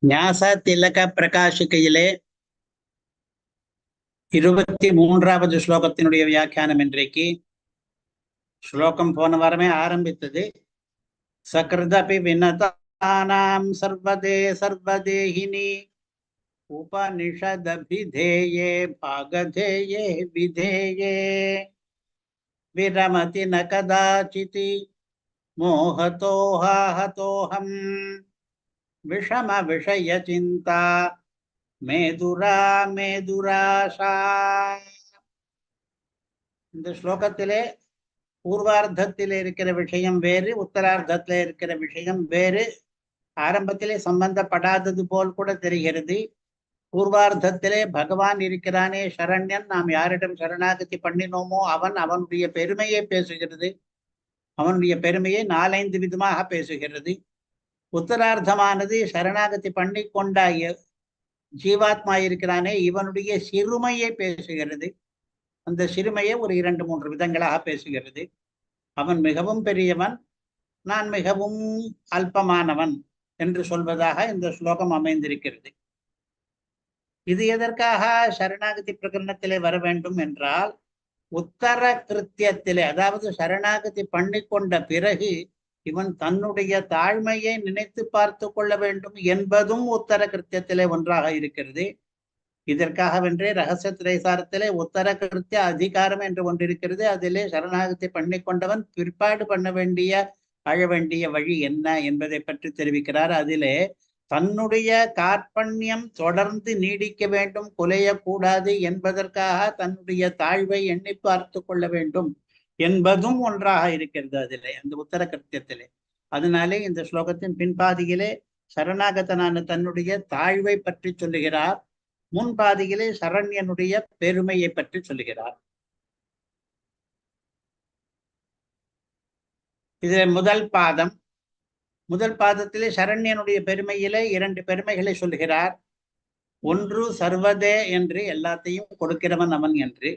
ஞாச திலக பிரகாஷிகையிலே 23வது ஸ்லோகத்தினுடைய வியாக்கியானம் இன்றைக்கு. ஸ்லோகம் போன வாரமே ஆரம்பித்தது. சக்ருதபி வினதானாம் சர்வதே சர்வதேஹினி உபனிஷதபிதேயே பாகதேயே விதேயே விரமதி ந கதாசிதி மோஹதோஹாஹதோஹம் விஷம விஷய சிந்தா மேதுரா மேதுராஷா. இந்த ஸ்லோகத்திலே பூர்வார்த்தத்தில் இருக்கிற விஷயம் வேறு, உத்தரார்த்தத்தில் இருக்கிற விஷயம் வேறு. ஆரம்பத்திலே சம்பந்தப்படாதது போல் கூட தெரிகிறது. பூர்வார்த்தத்திலே பகவான் இருக்கிறானே சரண்யன், நாம் யாரிடம் சரணாகதி பண்ணினோமோ அவன், அவனுடைய பெருமையை பேசுகிறது. அவனுடைய பெருமையை 4-5 விதமாக பேசுகிறது. உத்தரார்த்தமானது சரணாகதி பண்ணி கொண்டாய ஜீவாத்மா இருக்கிறானே இவனுடைய சிறுமையை பேசுகிறது. அந்த சிறுமையை ஒரு 2-3 விதங்களாக பேசுகிறது. அவன் மிகவும் பெரியவன், நான் மிகவும் அல்பமானவன் என்று சொல்வதாக இந்த ஸ்லோகம் அமைந்திருக்கிறது. இது எதற்காக சரணாகதி பிரகரணத்திலே வர வேண்டும் என்றால், உத்தர கிருத்தியத்திலே, அதாவது சரணாகதி பண்ணிக்கொண்ட பிறகு இவன் தன்னுடைய தாழ்மையை நினைத்து பார்த்து கொள்ள வேண்டும் என்பதும் உத்தர கிருத்தியத்திலே ஒன்றாக இருக்கிறது. இதற்காகவென்றே ரகசிய திரைசாரத்திலே உத்தர கிருத்திய அதிகாரம் என்று ஒன்றிருக்கிறது. அதிலே சரணாகதி பண்ணிக்கொண்டவன் பிற்பாடு பண்ண வேண்டிய அழ வேண்டிய வழி என்ன என்பதை பற்றி தெரிவிக்கிறார். அதிலே தன்னுடைய கார்பண்யம் தொடர்ந்து நீடிக்க வேண்டும், குலையக்கூடாது என்பதற்காக தன்னுடைய தாழ்வை எண்ணி பார்த்து கொள்ள வேண்டும் என்பதும் ஒன்றாக இருக்கிறது அதிலே, அந்த உத்தர கிருத்தியத்திலே. அதனாலே இந்த ஸ்லோகத்தின் பின்பாதியிலே சரணாகதனான தன்னுடைய தாழ்வை பற்றி சொல்லுகிறார், முன்பாதியிலே சரண்யனுடைய பெருமையை பற்றி சொல்லுகிறார். இது முதல் பாதத்திலே சரண்யனுடைய பெருமையிலே 2 பெருமைகளை சொல்லுகிறார். ஒன்று சர்வதே என்று, எல்லாத்தையும் கொடுக்கிறவன் அவன் என்று.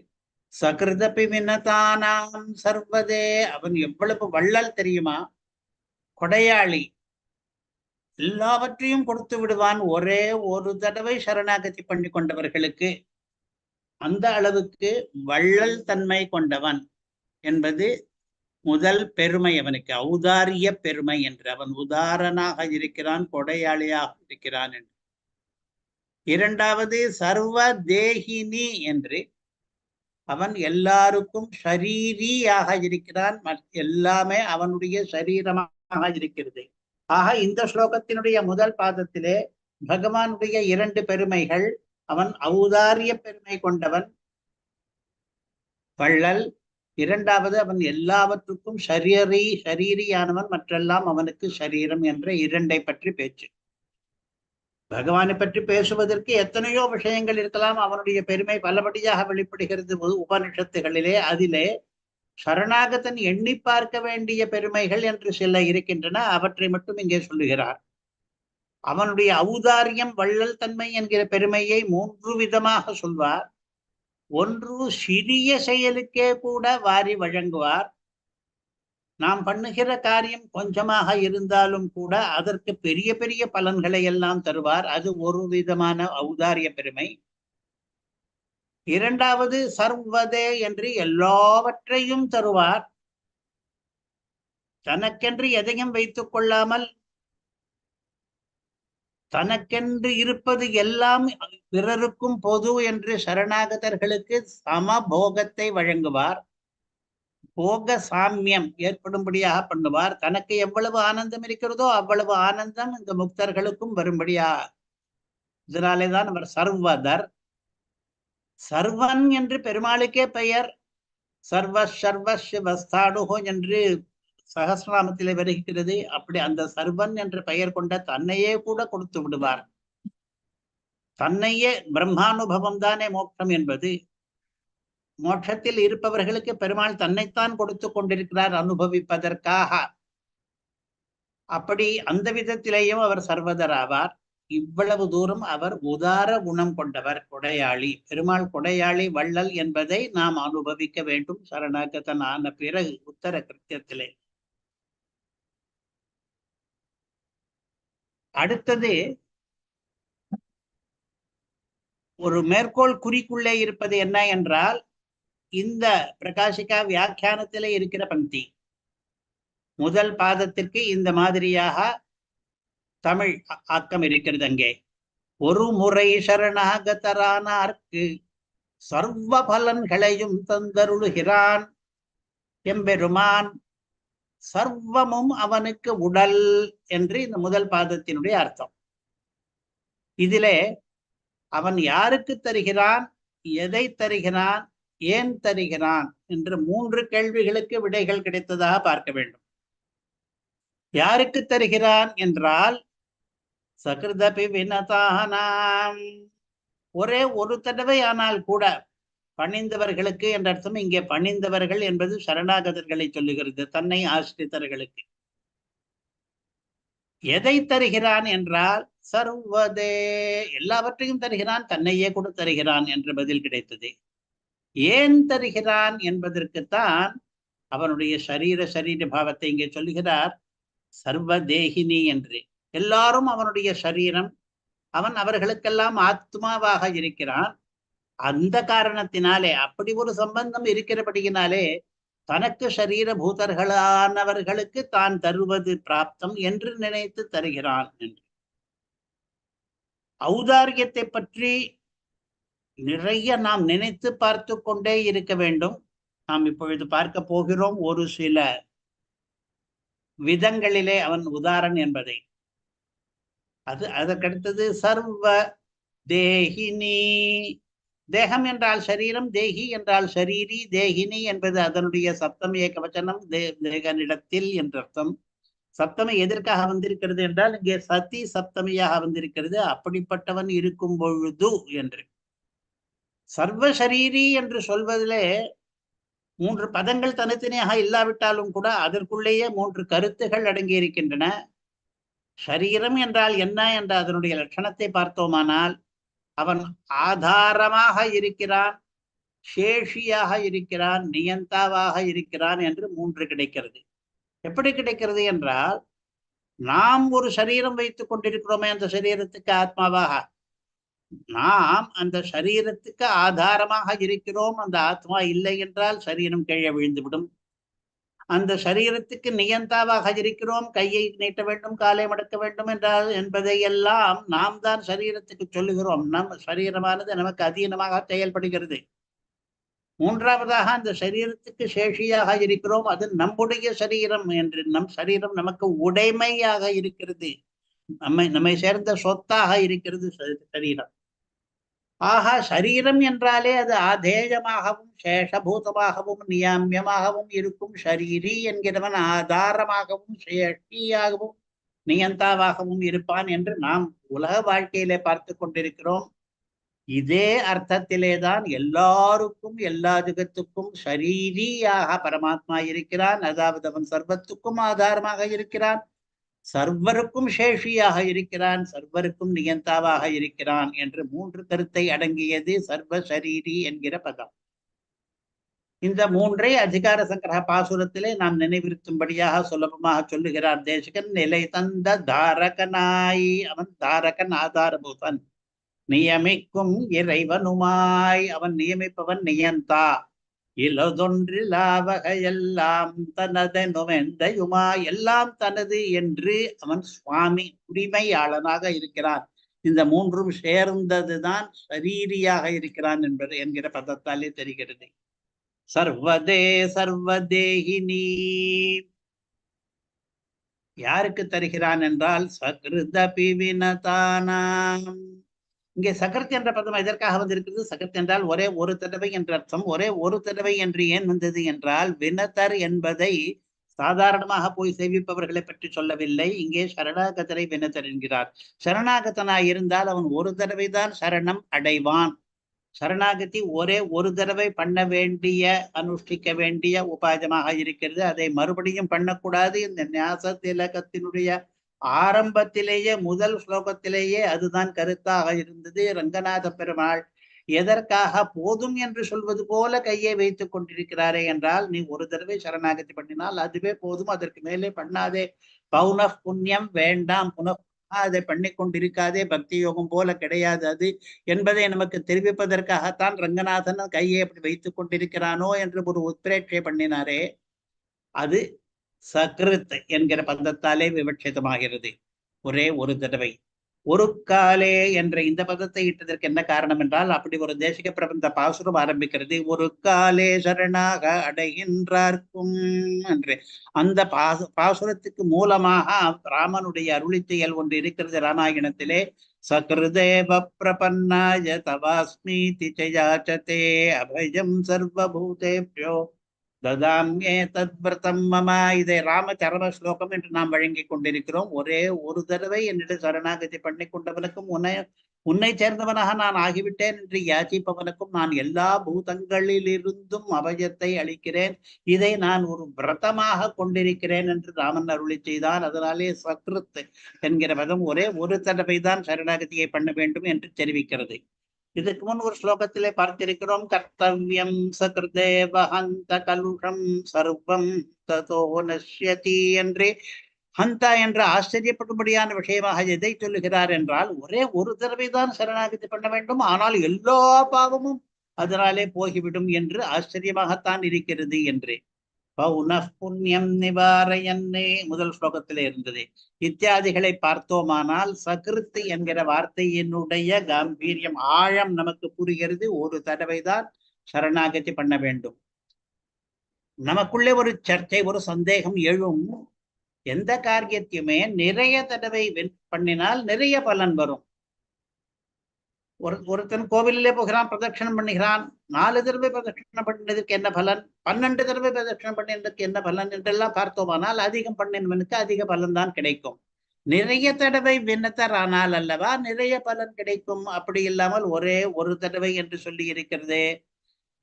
சகிருதபி வினதானாம் சர்வதே, அவன் எவ்வளவு வள்ளல் தெரியுமா, கொடையாளி, எல்லாவற்றையும் கொடுத்து விடுவான் ஒரே ஒரு தடவை சரணாகதி பண்ணி கொண்டவர்களுக்கு. அந்த அளவுக்கு வள்ளல் தன்மை கொண்டவன் என்பது முதல் பெருமை அவனுக்கு, ஔதாரிய பெருமை என்று. அவன் உதாரணாக இருக்கிறான், கொடையாளியாக இருக்கிறான் என்று. இரண்டாவது சர்வ தேகினி என்று, அவன் எல்லாருக்கும் ஷரீரியாக இருக்கிறான், எல்லாமே அவனுடைய சரீரமாக இருக்கிறது. ஆக இந்த ஸ்லோகத்தினுடைய முதல் பாதத்திலே பகவானுடைய 2 பெருமைகள், அவன் ஔதாரிய பெருமை கொண்டவன், வள்ளல். இரண்டாவது அவன் எல்லாவற்றுக்கும் ஷரீரியானவன், மற்றெல்லாம் அவனுக்கு ஷரீரம் என்ற 2ஐ பற்றி பேச்சு. பகவானை பற்றி பேசுவதற்கு எத்தனையோ விஷயங்கள் இருக்கலாம், அவனுடைய பெருமை பலபடியாக வெளிப்படுகிறது உபனிஷத்துகளிலே. அதிலே சரணாகதன் எண்ணி பார்க்க வேண்டிய பெருமைகள் என்று சில இருக்கின்றன, அவற்றை மட்டும் இங்கே சொல்லுகிறார். அவனுடைய ஔதாரியம், வள்ளல் தன்மை என்கிற பெருமையை 3 விதமாக சொல்வார். ஒன்று, சிறிய செயலுக்கே கூட வாரி வழங்குவார். நாம் பண்ணுகிற காரியம் கொஞ்சமாக இருந்தாலும் கூட அதற்கு பெரிய பெரிய பலன்களை எல்லாம் தருவார். அது ஒரு விதமான ஔதாரிய பெருமை. இரண்டாவது சர்வதே என்று, எல்லாவற்றையும் தருவார். தனக்கென்று எதையும் வைத்துக் கொள்ளாமல் தனக்கென்று இருப்பது எல்லாம் பிறருக்கும் பொது என்று சரணாகதர்களுக்கு சமபோகத்தை வழங்குவார். போக சாமியம் ஏற்படும்படியாக பண்ணுவார். தனக்கு எவ்வளவு ஆனந்தம் இருக்கிறதோ அவ்வளவு ஆனந்தம் இந்த முக்தர்களுக்கும் வரும்படியா. இதனாலேதான் அவர் சர்வதர். சர்வன் என்று பெருமாளுக்கே பெயர். சர்வ சர்வ சிவஸ்தாடுகோ என்று சகஸ்ரநாமத்திலே வருகிறது. அப்படி அந்த சர்வன் என்று பெயர் கொண்ட தன்னையே கூட கொடுத்து விடுவார். தன்னையே, பிரம்மானுபவம் தானே மோட்சம் என்பது. மோட்சத்தில் இருப்பவர்களுக்கு பெருமாள் தன்னைத்தான் கொடுத்து கொண்டிருக்கிறார் அனுபவிப்பதற்காக. அப்படி அந்த விதத்திலேயும் அவர் சர்வதர் ஆவார். இவ்வளவு தூரம் அவர் உதார குணம் கொண்டவர், கொடையாளி. பெருமாள் கொடையாளி, வள்ளல் என்பதை நாம் அனுபவிக்க வேண்டும் சரணாகதன் ஆன பிறகு உத்தர கிருத்தியத்திலே. அடுத்தது ஒரு மேற்கோள் குறிக்குள்ளே இருப்பது என்ன என்றால் இந்த பிரகாசிகா வியாக்கியானத்திலே இருக்கிற பங்கி. முதல் பாதத்திற்கு இந்த மாதிரியாக தமிழ் ஆக்கம் இருக்கிறது. அங்கே ஒரு முறை சரணாகதரானார்க்கு சர்வ பலன்களையும் தந்தருளுகிறான் எம்பெருமான், சர்வமும் அவனுக்கு உடல் என்று இந்த முதல் பாதத்தினுடைய அர்த்தம். இதிலே அவன் யாருக்கு தருகிறான், எதை தருகிறான், ஏன் தருகிறான் என்று 3 கேள்விகளுக்கு விடைகள் கிடைத்ததாக பார்க்க வேண்டும். யாருக்கு தருகிறான் என்றால் சகிருதபி வினதானாம், ஒரே ஒரு தடவை ஆனால் கூட பணிந்தவர்களுக்கு என்ற அர்த்தம். இங்கே பணிந்தவர்கள் என்பது சரணாகதர்களை சொல்லுகிறது, தன்னை ஆசிரித்தவர்களுக்கு. எதை தருகிறான் என்றால் சர்வதே, எல்லாவற்றையும் தருகிறான், தன்னையே கூட தருகிறான் என்று பதில் கிடைத்தது. ஏன் தருகிறான் என்பதற்குத்தான் அவனுடைய சரீர பாவத்தை இங்கே சொல்லுகிறார். சர்வதேகினி என்று. எல்லாரும் அவனுடைய சரீரம், அவன் அவர்களுக்கெல்லாம் ஆத்மாவாக இருக்கிறான். அந்த காரணத்தினாலே, அப்படி ஒரு சம்பந்தம் இருக்கிறபடியினாலே தனக்கு சரீரபூதர்களானவர்களுக்கு தான் தருவது பிராப்தம் என்று நினைத்து தருகிறான் என்று. ஔதாரியத்தை பற்றி நிறைய நாம் நினைத்து பார்த்து கொண்டே இருக்க வேண்டும். நாம் இப்பொழுது பார்க்க போகிறோம் ஒரு சில விதங்களிலே அவன் உதாரணம் என்பதை. அதற்கடுத்தது சர்வ தேகினி. தேகம் என்றால் சரீரம், தேகி என்றால் ஷரீரி, தேகினி என்பது அதனுடைய சப்தமி ஏகவச்சனம், தேகனிடத்தில் என்ற அர்த்தம். சப்தமி எதற்காக வந்திருக்கிறது என்றால் இங்கே சதி சப்தமியாக வந்திருக்கிறது, அப்படிப்பட்டவன் இருக்கும் பொழுது என்று. சர்வசரீரி என்று சொல்வதிலே 3 பதங்கள் தனித்தனியாக இல்லாவிட்டாலும் கூட அதற்குள்ளேயே 3 கருத்துகள் அடங்கி இருக்கின்றன. சரீரம் என்றால் என்ன என்ற அதனுடைய லட்சணத்தை பார்த்தோமானால் அவன் ஆதாரமாக இருக்கிறான், சேஷியாக இருக்கிறான், நியந்தாவாக இருக்கிறான் என்று 3 கிடைக்கிறது. எப்படி கிடைக்கிறது என்றால், நாம் ஒரு சரீரம் வைத்துக் கொண்டிருக்கிறோமே அந்த சரீரத்துக்கு ஆத்மாவாக, நாம் அந்த சரீரத்துக்கு ஆதாரமாக இருக்கிறோம். அந்த ஆத்மா இல்லை என்றால் சரீரம் கீழே விழுந்துவிடும். அந்த சரீரத்துக்கு நியந்தாவாக இருக்கிறோம், கையை நீட்ட வேண்டும், காலை மடக்க வேண்டும் என்றால் என்பதையெல்லாம் நாம் தான் சரீரத்துக்கு சொல்லுகிறோம். நம் சரீரமானது நமக்கு அதீனமாக செயல்படுகிறது. 3வதாக அந்த சரீரத்துக்கு சேஷியாக இருக்கிறோம், அது நம்முடைய சரீரம் என்று. நம் சரீரம் நமக்கு உடைமையாக இருக்கிறது, நம்மை சேர்ந்த சொத்தாக இருக்கிறது சரீரம். ஆக சரீரம் என்றாலே அது ஆதேயமாகவும் சேஷபூதமாகவும் நியாமியமாகவும் இருக்கும். ஷரீரி என்கிறவன் ஆதாரமாகவும் சேஷியாகவும் நியந்தாவாகவும் இருப்பான் என்று நாம் உலக வாழ்க்கையிலே பார்த்து கொண்டிருக்கிறோம். இதே அர்த்தத்திலேதான் எல்லாருக்கும் எல்லா ஜகத்துக்கும் ஷரீரியாக பரமாத்மா இருக்கிறான். அதாவது அவன் சர்வத்துக்கும் ஆதாரமாக இருக்கிறான், சர்வருக்கும் சேஷியாக இருக்கிறான், சர்வருக்கும் நியந்தாவாக இருக்கிறான் என்று 3 கருத்தை அடங்கியது சர்வ சரீரி என்கிற பதம். இந்த 3ஐ அதிகார சங்கிரக பாசுரத்திலே நாம் நினைவிருத்தும்படியாக சுலபமாக சொல்லுகிறார் தேசிகன். நிலை தந்த தாரகனாய், அவன் தாரகன், ஆதாரபூதன், நியமிக்கும் இறைவனுமாய், அவன் நியமிப்பவன் நியந்தா. இலதொன்றிலாவகையெல்லாம் தனதெனுமெந்தையுமா, எல்லாம் தனது என்று அவன் சுவாமி, உரிமையாளனாக இருக்கிறான். இந்த 3ம் சேர்ந்ததுதான் சரீரியாக இருக்கிறான் என்பது என்கிற பதத்தாலே தெரிகிறது. சர்வதே சர்வதேகினி. யாருக்கு தருகிறான் என்றால் சகிருதபி வினதானாம். இங்கே சகர்த் என்ற பதம் எதற்காக வந்திருக்கிறது? சகர்த் என்றால் ஒரே ஒரு தடவை என்ற அர்த்தம். ஒரே ஒரு தடவை என்று ஏன் வந்தது என்றால், வினதர் என்பதை சாதாரணமாக போய் சேவிப்பவர்களை பற்றி சொல்லவில்லை. இங்கே சரணாகதரை வினதர் என்கிறார். சரணாகதனாய் இருந்தால் அவன் ஒரு தடவை தான் சரணம் அடைவான். சரணாகதி ஒரே ஒரு தடவை பண்ண வேண்டிய, அனுஷ்டிக்க வேண்டிய உபாயமாக இருக்கிறது. அதை மறுபடியும் பண்ணக்கூடாது. இந்த ஞாச திலகத்தினுடைய ஆரம்பத்திலேயே, முதல் ஸ்லோகத்திலேயே அதுதான் கருத்தாக இருந்தது. ரங்கநாத பெருமாள் எதற்காக போதும் என்று சொல்வது போல கையை வைத்துக் கொண்டிருக்கிறாரே என்றால், நீ ஒரு தடவை சரணாகதி பண்ணினால் அதுவே போதும், அதற்கு மேலே பண்ணாதே. பௌனః புண்ணியம் வேண்டாம், அதை பண்ணி கொண்டிருக்காதே, பக்தி யோகம் போல கிடையாது அது என்பதை நமக்கு தெரிவிப்பதற்காகத்தான் ரங்கநாதன் கையை அப்படி வைத்துக் கொண்டிருக்கிறானோ என்று ஒரு உத்பிரேட்சை பண்ணினாரே, அது சக்ருத் என்கிற பதத்தாலே விவட்சிதமாகிறது. ஒரே ஒரு தடவை. ஒரு காலே என்ற இந்த பதத்தை இட்டதற்கு என்ன காரணம் என்றால், அப்படி ஒரு தேசிக பிரபந்த பாசுரம் ஆரம்பிக்கிறது. ஒரு காலே சரணாக அடைகின்றார்க்கும் என்று. அந்த பாசுரத்துக்கு மூலமாக ராமனுடைய அருளிச்செயல் ஒன்று இருக்கிறது ராமாயணத்திலே. சக்ருதேவ பிரபன்னாய தவாஸ்மீதி சயாச்சதே அபயம் சர்வபூதேப்யோ ததாம்யே தத்விரதம் மம. இதை ராமச்சரம ஸ்லோகம் என்று நாம் வழங்கி கொண்டிருக்கிறோம். ஒரே ஒரு தடவை என்னிடம் சரணாகதி பண்ணி கொண்டவனுக்கும் உன்னை சேர்ந்தவனாக நான் ஆகிவிட்டேன் என்று யாச்சிப்பவனுக்கும் நான் எல்லா பூதங்களிலிருந்தும் அபயத்தை அளிக்கிறேன். இதை நான் ஒரு விரதமாக கொண்டிருக்கிறேன் என்று ராமன் அருளி செய்தான். அதனாலே சக்ருத் என்கிற பதம் ஒரே ஒரு தடவை தான் சரணாகதியை பண்ண வேண்டும் என்று தெரிவிக்கிறது. இதுக்கு முன் ஒரு ஸ்லோகத்திலே பார்த்திருக்கிறோம். கர்த்தவியம் சகிருதேவஹந்த கலுஷம் சர்வம் ததோ நஷ்யதி என்று. ஹந்தா என்ற ஆச்சரியப்படும்படியான விஷயமாக எதை சொல்லுகிறார் என்றால், ஒரே ஒரு தடவை தான் சரணாகதி பண்ண வேண்டும், ஆனால் எல்லா பாவமும் அதனாலே போகிவிடும் என்று ஆச்சரியமாகத்தான் இருக்கிறது என்று. புண்ணியம் நிவாரையன்னே முதல் ஸ்லோகத்திலே இருந்தது. இத்தியாதிகளை பார்த்தோமானால் சகிருத்து என்கிற வார்த்தையினுடைய காம்பீரியம் ஆழம் நமக்கு புரிகிறது. ஒரு தடவை தான் சரணாகதி பண்ண வேண்டும். நமக்குள்ளே ஒரு சர்ச்சை, ஒரு சந்தேகம் எழும். எந்த காரியத்தையுமே நிறைய தடவை பண்ணினால் நிறைய பலன் வரும். ஒருத்தன் கோவிலே போகிறான், பிரதட்சணம் பண்ணுகிறான். 4 தடவை பிரதட்சணம் பண்ணினதுக்கு என்ன பலன், 12 தடவை பிரதட்சணம் பண்ணினதுக்கு என்ன பலன் என்றெல்லாம் பார்த்தோமானால் அதிகம் பண்ணினவனுக்கு அதிக பலன் தான் கிடைக்கும். நிறைய தடவை விண்ணத்தரானால் அல்லவா நிறைய பலன் கிடைக்கும். அப்படி இல்லாமல் ஒரே ஒரு தடவை என்று சொல்லி இருக்கிறது.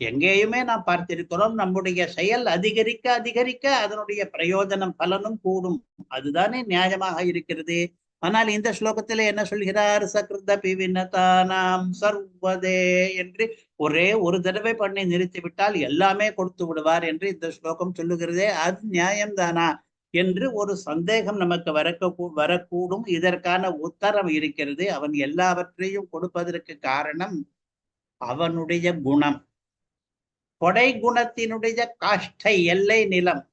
எங்கேயுமே நாம் பார்த்திருக்கிறோம், நம்முடைய செயல் அதிகரிக்க அதிகரிக்க அதனுடைய பிரயோஜனம் பலனும் கூடும். அதுதானே நியாயமாக இருக்கிறது. ஆனால் இந்த ஸ்லோகத்திலே என்ன சொல்கிறார்? சக்ருத பிவினதானாம் சர்வதே என்று ஒரே ஒரு தடவை பண்ணி நிறுத்திவிட்டால் எல்லாமே கொடுத்து விடுவார் என்று இந்த ஸ்லோகம் சொல்லுகிறதே, அது நியாயம்தானா என்று ஒரு சந்தேகம் நமக்கு வரக்கூடும். இதற்கான உத்தரம் இருக்கிறது. அவன் எல்லாவற்றையும் கொடுப்பதற்கு காரணம் அவனுடைய குணம். கொடை குணத்தினுடைய காஷ்டை எல்லை நிலம்.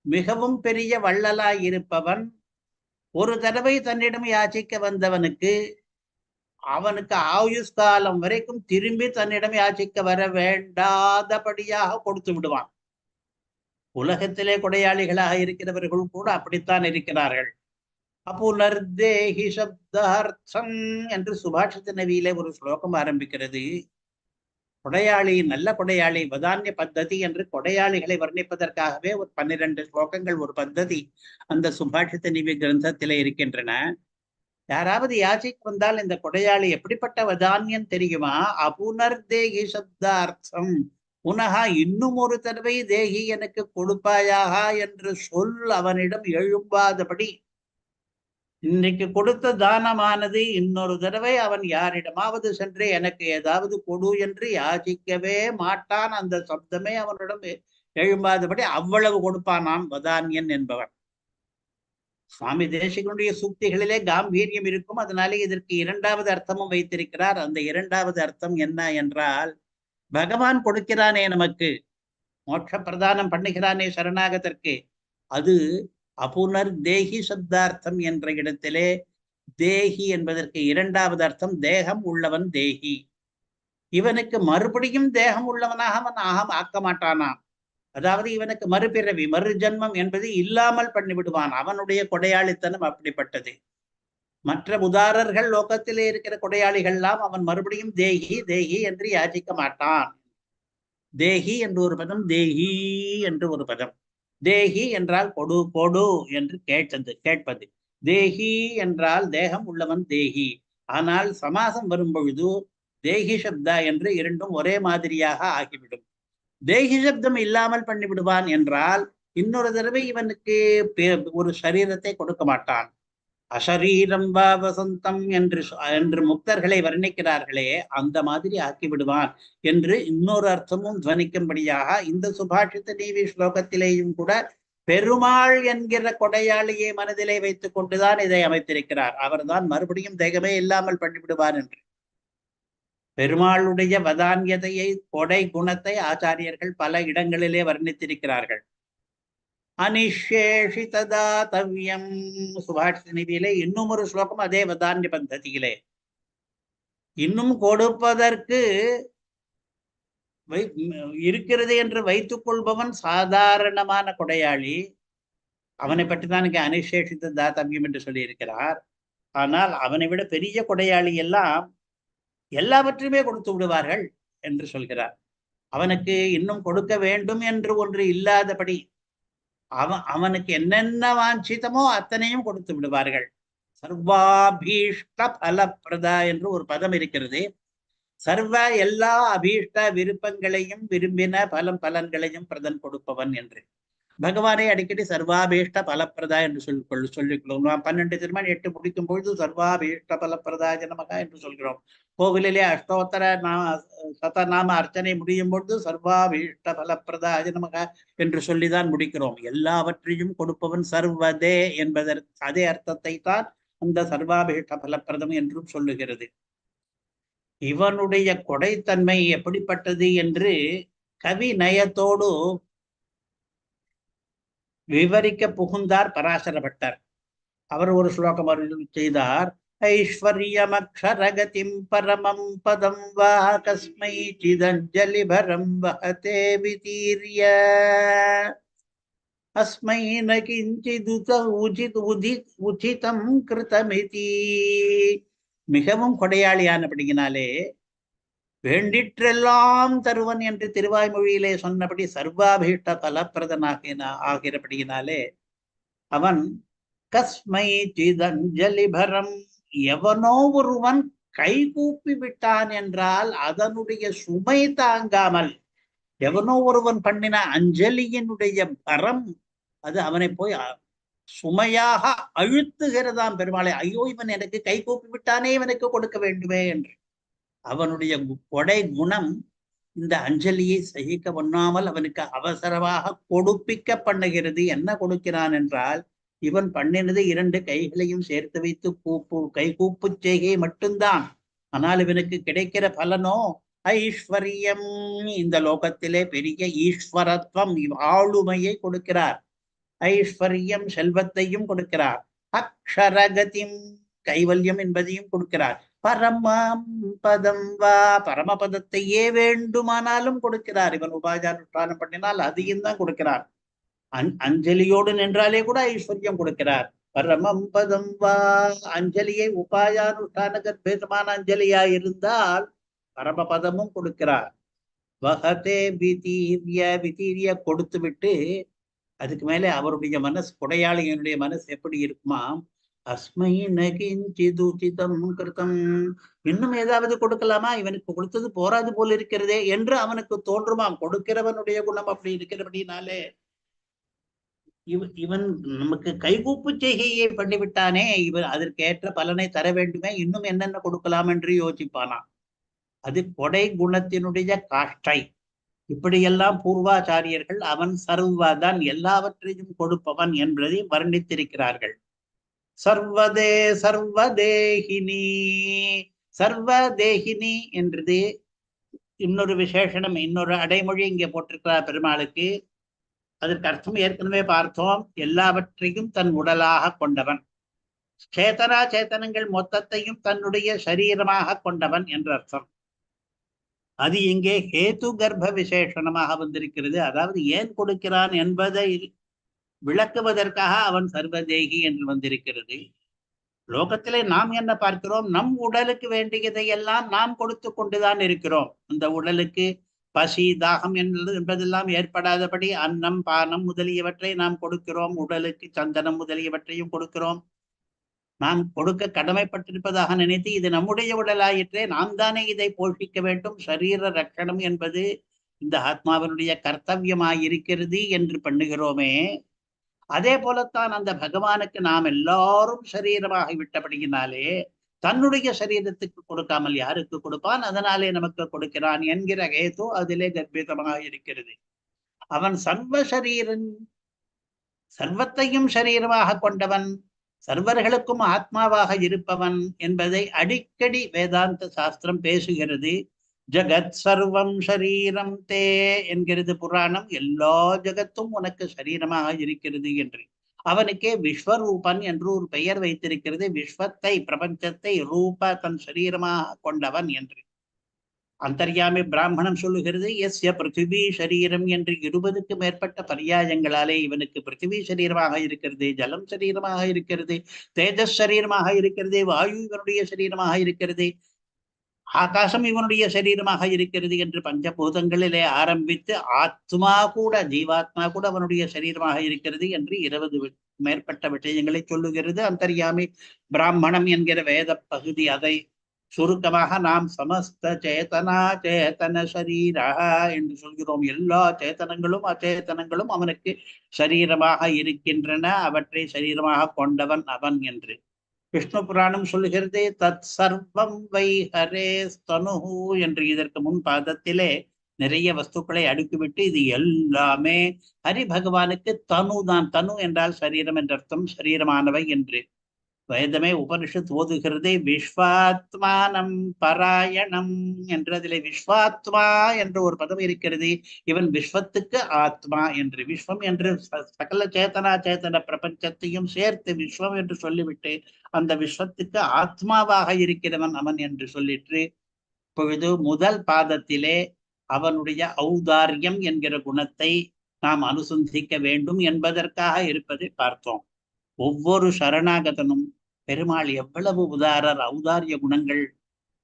மிகவும் பெரிய வள்ளலாய் இருப்பவன் ஒரு தடவை தன்னிடம் யாச்சிக்க வந்தவனுக்கு அவனுக்கு ஆயுஷ்காலம் வரைக்கும் திரும்பி தன்னிடம் யாச்சிக்க வர வேண்டாதபடியாக கொடுத்து விடுவான். உலகத்திலே கொடையாளிகளாக இருக்கிறவர்கள் கூட அப்படித்தான் இருக்கிறார்கள். அப்புனர்தேஹி சப்தார்த்தம் என்று சுபாஷித நவியிலே ஒரு ஸ்லோகம் ஆரம்பிக்கிறது. கொடையாளி, நல்ல கொடையாளி, வதான்ய பத்ததி என்று கொடையாளிகளை வர்ணிப்பதற்காகவே ஒரு 12 ஸ்லோகங்கள், ஒரு பத்ததி அந்த சுபாஷித நிவி கிரந்தத்திலே இருக்கின்றன. யாராவது யாச்சிக்கு வந்தால் இந்த கொடையாளி எப்படிப்பட்ட வதான்யம் தெரியுமா? அபுனர் தேகி சப்தார்த்தம், உனகா இன்னும் ஒரு தடவை தேகி எனக்கு கொடுப்பாயாக என்று சொல் அவனிடம் எழும்பாதபடி. இன்றைக்கு கொடுத்த தானமானது இன்னொரு தடவை அவன் யாரிடமாவது சென்று எனக்கு ஏதாவது கொடு என்று யாசிக்கவே மாட்டான். அந்த சப்தமே அவனிடம் எழும்பாதபடி அவ்வளவு கொடுப்பானாம் வதான்யன் என்பவன். சுவாமி தேசிகனுடைய சூக்திகளிலே காம்பீரியம் இருக்கும். அதனாலே இதற்கு 2வது அர்த்தமும் வைத்திருக்கிறார். அந்த 2வது அர்த்தம் என்ன என்றால், பகவான் கொடுக்கிறானே நமக்கு, மோட்ச பிரதானம் பண்ணுகிறானே சரணாகதற்கு, அது அபுனர் தேகி சப்தார்த்தம் என்ற இடத்திலே தேகி என்பதற்கு 2வது அர்த்தம் தேகம் உள்ளவன் தேகி. இவனுக்கு மறுபடியும் தேகம் உள்ளவனாக அவன் ஆக்க மாட்டானாம். அதாவது இவனுக்கு மறுபிறவி, மறு ஜன்மம் என்பது இல்லாமல் பண்ணிவிடுவான். அவனுடைய கொடையாளித்தனம் அப்படிப்பட்டது. மற்ற உதாரர்கள் லோகத்திலே இருக்கிற கொடையாளிகள்லாம் அவன் மறுபடியும் தேகி தேகி என்று யாச்சிக்க மாட்டான். தேகி என்று ஒரு பதம், தேகி என்று ஒரு பதம். தேகி என்றால் கொடு கொடு என்று கேட்பது. தேகி என்றால் தேகம் உள்ளவன் தேகி. ஆனால் சமாசம் வரும் பொழுது தேகி சப்தா என்று இரண்டும் ஒரே மாதிரியாக ஆகிவிடும். தேகி சப்தம் இல்லாமல் பண்ணிவிடுவான் என்றால் இன்னொரு தடவை இவனுக்கு ஒரு சரீரத்தை கொடுக்க மாட்டான். அசரீரம் வா வசந்தம் என்று முக்தர்களை வர்ணிக்கிறார்களே, அந்த மாதிரி ஆக்கிவிடுவான் என்று இன்னொரு அர்த்தமும் துவனிக்கும்படியாக இந்த சுபாஷித நீவி ஸ்லோகத்திலேயும் கூட பெருமாள் என்கிற கொடையாளியை மனதிலே வைத்துக் கொண்டுதான் இதை அமைத்திருக்கிறார். அவர்தான் மறுபடியும் தேகமே இல்லாமல் பண்ணிவிடுவார் என்று. பெருமாளுடைய வதான்யதையை, கொடை குணத்தை ஆச்சாரியர்கள் பல இடங்களிலே வர்ணித்திருக்கிறார்கள். அனிஷேஷிததாதவ்யம் சுபாஷினியிலே இன்னும் ஒரு ஸ்லோகம் அதே வதான்ய பந்ததியிலே. இன்னும் கொடுப்பதற்கு இருக்கிறது என்று வைத்துக் கொள்பவன் சாதாரணமான கொடையாளி. அவனை பற்றி தான் இங்கே அனிஷேஷித்த தாத்தவியம் என்று சொல்லி இருக்கிறார். ஆனால் அவனை விட பெரிய கொடையாளி எல்லாம் எல்லாவற்றையுமே கொடுத்து விடுவார்கள் என்று சொல்கிறார். அவனுக்கு இன்னும் கொடுக்க வேண்டும் என்று ஒன்று இல்லாதபடி அவனுக்கு என்னென்ன வாஞ்சிதமோ அத்தனையும் கொடுத்து விடுவார்கள். சர்வாபீஷ்ட பலப்பிரதா என்று ஒரு பதம் இருக்கிறது. சர்வ எல்லா அபீஷ்ட விருப்பங்களையும் விரும்பின பலன்களையும் பிரதன் கொடுப்பவன் என்று. பகவானை அடிக்கடி சர்வாபீஷ்ட பலப்பிரதா என்று சொல்லிக்கொள்ளும். நாம் 12 திருமணம் 8 முடிக்கும் பொழுது சர்வாபீஷ்ட பலப்பிரதா நமகா என்று சொல்கிறோம். கோவிலிலே அஷ்டோத்தர சதநாம அர்ச்சனை முடியும் பொழுது சர்வாபீஷ்ட பலப்பிரதா நமகா என்று சொல்லிதான் முடிக்கிறோம். எல்லாவற்றையும் கொடுப்பவன் சர்வதே என்பதற்கு அதே அர்த்தத்தை தான் அந்த சர்வாபீஷ்ட பலப்பிரதம் என்றும் சொல்லுகிறது. இவனுடைய கொடைத்தன்மை எப்படிப்பட்டது என்று கவி நயத்தோடு விவரிக்க புகுந்தார் பராசர பட்டர். அவர் ஒரு ஸ்லோகம் அருள் செய்தார். ஐஸ்வர்யமக்ஷரகதிம் பரமம் பதம் வா கஸ்மை சிதஞ்சலி பரம் வஹதே விதீர்ய அஸ்மை ந கிஞ்சிதுத உதிதம் கிருதமிதி. மிகவும் கொடையாளியானபடியினாலே வேண்டிற்றெல்லாம் தருவன் என்று திருவாய்மொழியிலே சொன்னபடி சர்வாபீஷ்ட பலப்பிரதனாகிறபடியினாலே அவன் கஸ்மை சிதஞ்சலி பரம், எவனோ ஒருவன் கைகூப்பி விட்டான் என்றால் அதனுடைய சுமை தாங்காமல் எவனோ ஒருவன் பண்ணின அஞ்சலியினுடைய பரம் அது அவனை போய் சுமையாக அழுத்துகிறதாம் பெருமாளை. ஐயோ, இவன் எனக்கு கை கூப்பி விட்டானே, இவனுக்கு கொடுக்க வேண்டுமே என்று. அவனுடைய கொடை குணம் இந்த அஞ்சலியை சகிக்க பண்ணாமல் அவனுக்கு அவசரமாக கொடுப்பிக்க பண்ணுகிறது. என்ன கொடுக்கிறான் என்றால், இவன் பண்ணினது 2 கைகளையும் சேர்த்து வைத்து கை கூப்பு செய்கை மட்டும்தான். ஆனால் இவனுக்கு கிடைக்கிற பலனோ ஐஸ்வர்யம். இந்த லோகத்திலே பெரிய ஈஸ்வரத்துவம், ஆளுமையை கொடுக்கிறார். ஐஸ்வர்யம், செல்வத்தையும் கொடுக்கிறார். அக்ஷரகதிம், கைவல்யம் என்பதையும் கொடுக்கிறார். பரமம் பதம் வா, பரமபதத்தையே வேண்டுமானாலும் கொடுக்கிறார். இவன் உபாயானுஷ்டானம் பண்ணினால் அதையும் தான் கொடுக்கிறார். அஞ்சலியோடு நின்றாலே கூட ஐஸ்வர்யம் கொடுக்கிறார். பரமம் பதம் வா, அஞ்சலியை உபாயானுஷ்டான கர்ப்பமான அஞ்சலியா இருந்தால் பரமபதமும் கொடுக்கிறார். வஹதே விதீர்ய, விதீரிய கொடுத்து விட்டு அதுக்கு மேலே அவருடைய மனசு, கொடையாளியனுடைய மனசு எப்படி இருக்குமா? அஸ்மை நகிஞ்சிதுசிதம் கிருதம், இன்னும் ஏதாவது கொடுக்கலாமா, இவனுக்கு கொடுத்தது போராது போல் இருக்கிறதே என்று அவனுக்கு தோன்றுமாம். கொடுக்கிறவனுடைய குணம் அப்படி இருக்கிறபடினாலே இவன் நமக்கு கைகூப்பு செய்கையை பண்ணிவிட்டானே, இவன் அதற்கு ஏற்ற பலனை தர வேண்டுமே, இன்னும் என்னென்ன கொடுக்கலாம் என்று யோசிப்பானா. அது கொடை குணத்தினுடைய காஷ்டை. இப்படியெல்லாம் பூர்வாச்சாரியர்கள் அவன் சர்வதான், எல்லாவற்றையும் கொடுப்பவன் என்பதை வர்ணித்திருக்கிறார்கள். சர்வதே சர்வதேகினி, சர்வதேகினி என்றது இன்னொரு விசேஷனம், இன்னொரு அடைமொழி இங்கே போட்டிருக்கிறார் பெருமாளுக்கு. அதற்கு அர்த்தம் ஏற்கனவே பார்த்தோம். எல்லாவற்றையும் தன் உடலாக கொண்டவன், சேதனா சேத்தனங்கள் மொத்தத்தையும் தன்னுடைய சரீரமாக கொண்டவன் என்று அர்த்தம். அது இங்கே ஹேது கர்ப்ப விசேஷனமாக வந்திருக்கிறது. அதாவது ஏன் கொடுக்கிறான் என்பதை விளக்குவதற்காக அவன் சர்வதேகி என்று வந்திருக்கிறது. லோகத்திலே நாம் என்ன பார்க்கிறோம்? நம் உடலுக்கு வேண்டியதை எல்லாம் நாம் கொடுத்து கொண்டுதான் இருக்கிறோம். அந்த உடலுக்கு பசி தாகம் என்பதெல்லாம் ஏற்படாதபடி அன்னம் பானம் முதலியவற்றை நாம் கொடுக்கிறோம். உடலுக்கு சந்தனம் முதலியவற்றையும் கொடுக்கிறோம். நாம் கொடுக்க கடமைப்பட்டிருப்பதாக நினைத்து இது நம்முடைய உடலாயிற்றே, நாம் தானே இதை போஷிக்க வேண்டும். சரீர ரட்சணம் என்பது இந்த ஆத்மாவினுடைய கர்த்தவியமாயிருக்கிறது என்று பண்ணுகிறோமே, அதே போலத்தான் அந்த பகவானுக்கு நாம் எல்லாரும் சரீரமாகி விட்டபடியினாலே தன்னுடைய சரீரத்துக்கு கொடுக்காமல் யாருக்கு கொடுப்பான்? அதனாலே நமக்கு கொடுக்கிறான் என்கிற ஹேது அதிலே கர்ப்பிதமாக இருக்கிறது. அவன் சர்வ சரீரன், சர்வத்தையும் சரீரமாக கொண்டவன், சர்வர்களுக்கும் ஆத்மாவாக இருப்பவன் என்பதை அடிக்கடி வேதாந்த சாஸ்திரம் பேசுகிறது. ஜகத் சர்வம் ஷரீரம் தே என்கிறது புராணம். எல்லா ஜகத்தும் உனக்கு சரீரமாக இருக்கிறது என்று. அவனுக்கே விஸ்வரூபன் என்று ஒரு பெயர் வைத்திருக்கிறது. விஸ்வத்தை, பிரபஞ்சத்தை ரூப தன் சரீரமாக கொண்டவன் என்று. அந்தர்யாமி பிராமணம் சொல்லுகிறது, எஸ்ய பிருத்திவி சரீரம் என்று 20க்கு மேற்பட்ட பரியாயங்களாலே இவனுக்கு பிருத்திவி சரீரமாக இருக்கிறது, ஜலம் சரீரமாக இருக்கிறது, தேஜஸ் சரீரமாக இருக்கிறது, வாயு இவனுடைய சரீரமாக இருக்கிறது, ஆகாசம் இவனுடைய சரீரமாக இருக்கிறது என்று பஞ்சபூதங்களிலே ஆரம்பித்து ஆத்மா கூட, ஜீவாத்மா கூட அவனுடைய சரீரமாக இருக்கிறது என்று 20 மேற்பட்ட விஷயங்களை சொல்லுகிறது அந்தர்யாமி பிராமணம் என்கிற வேத பகுதி. அதை சுருக்கமாக நாம் சமஸ்த சேதனா சேதன சரீரா என்று சொல்கிறோம். எல்லா சேத்தனங்களும் அச்சேதனங்களும் அவனுக்கு சரீரமாக இருக்கின்றன, அவற்றை சரீரமாக கொண்டவன் அவன் என்று. விஷ்ணு புராணம் சொல்லுகிறது, தத் சர்வம் வை ஹரே ஸ்தனு என்று. இதற்கு முன் பாதத்திலே நிறைய வஸ்துக்களை அடுக்கிவிட்டு இது எல்லாமே ஹரி பகவானுக்கு தனு தான். தனு என்றால் சரீரம் என்ற அர்த்தம், சரீரமானவை என்று. வேதமே உபனிஷத் ஓதுகிறது, விஸ்வாத்மானம் பராயணம் என்று. அதிலே விஸ்வாத்மா என்ற ஒரு பதம் இருக்கிறது. இவன் விஸ்வத்துக்கு ஆத்மா என்று. விஸ்வம் என்று சகல சேத்தனா சேத்தன பிரபஞ்சத்தையும் சேர்த்து விஸ்வம் என்று சொல்லிவிட்டு அந்த விஸ்வத்துக்கு ஆத்மாவாக இருக்கிறவன் அவன் என்று சொல்லிட்டு, இப்பொழுது முதல் பாதத்திலே அவனுடைய ஔதாரியம் என்கிற குணத்தை நாம் அனுசந்திக்க வேண்டும் என்பதற்காக இருப்பதை பார்த்தோம். ஒவ்வொரு சரணாகதனும் பெருமாள் எவ்வளவு உதாரர், ஔதாரிய குணங்கள்,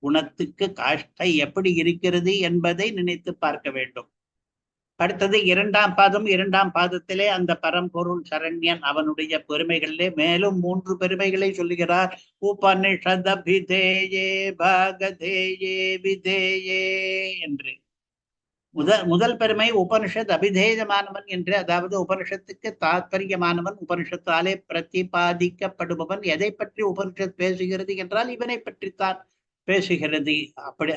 குணத்துக்கு காஷ்டை எப்படி இருக்கிறது என்பதை நினைத்து பார்க்க வேண்டும். அடுத்தது 2ஆம் பாதம். 2ஆம் பாதத்திலே அந்த பரம்பொருள் சரண்யன் அவனுடைய பெருமைகளிலே மேலும் 3 பெருமைகளை சொல்லுகிறார். உபனிஷதபிதேயே பாகதேயே விதேயே என்று. முதல் பெருமை உபனிஷத் அபிதேயமானவன் என்று. அதாவது உபனிஷத்துக்கு தாத்பரியமானவன், உபனிஷத்தாலே பிரதிபாதிக்கப்படுபவன். எதை பற்றி உபனிஷத் பேசுகிறது என்றால் இவனை பற்றித்தான் பேசுகிறது. அப்படி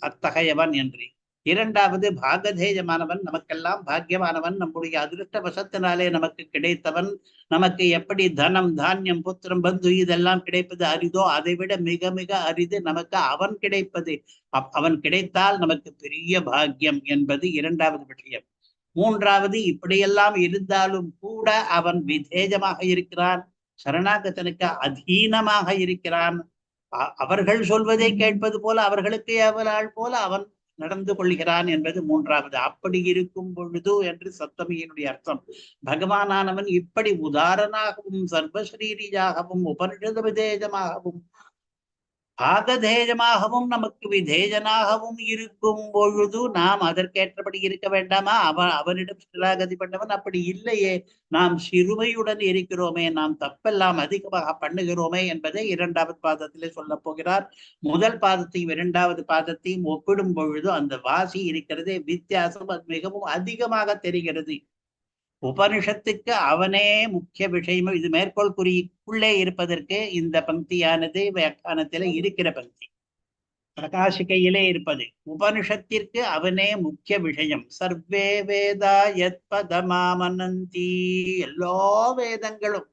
அத்தகையவன் என்று. 2வது பாகதேயமானவன், நமக்கெல்லாம் பாக்கியமானவன், நம்முடைய அதிருஷ்ட வசத்தினாலே நமக்கு கிடைத்தவன். நமக்கு எப்படி தனம், தானியம், புத்திரம், பந்து இதெல்லாம் கிடைப்பது அரிதோ அதை விட மிக மிக அரிது நமக்கு அவன் கிடைப்பது. அவன் கிடைத்தால் நமக்கு பெரிய பாக்கியம் என்பது 2வது விஷயம். 3வது, இப்படியெல்லாம் இருந்தாலும் கூட அவன் விதேஜமாக இருக்கிறான், சரணாகதனுக்கு அதீனமாக இருக்கிறான். அவர்கள் சொல்வதை கேட்பது போல, அவர்களுக்கு ஏவலாள் போல அவன் நடந்து கொள்கிறான் என்பது 3வது. அப்படி இருக்கும் பொழுது என்று சப்தமியினுடைய அர்த்தம். பகவானானவன் இப்படி உதாரணாகவும் சர்வசரீரியாகவும் உபனிஷத விதேஜமாகவும் பாகதேயமாகவும் நமக்கு விதேஜனாகவும் இருக்கும் பொழுது நாம் அதற்கேற்றபடி இருக்க வேண்டாமா? அவனிடம் சிலாகதி பண்ணவன் அப்படி இல்லையே, நாம் சிறுமையுடன் இருக்கிறோமே, நாம் தப்பெல்லாம் அதிகமாக பண்ணுகிறோமே என்பதை 2வது பாதத்திலே சொல்ல போகிறார். முதல் பாதத்தையும் 2வது பாதத்தையும் ஒப்பிடும் பொழுது அந்த வாசி இருக்கிறதே வித்தியாசம் அது மிகவும் அதிகமாக தெரிகிறது. உபனிஷத்துக்கு அவனே முக்கிய விஷயம். இது மேற்கோள் குறிக்குள்ளே இருப்பதற்கு இந்த பங்கியானது வியாக்கியானத்திலே இருக்கிற பங்கி, பிரகாசிக்கையிலே இருப்பது. உபனிஷத்திற்கு அவனே முக்கிய விஷயம். சர்வே வேதா யத் பதமாமனந்தி, எல்லா வேதங்களும்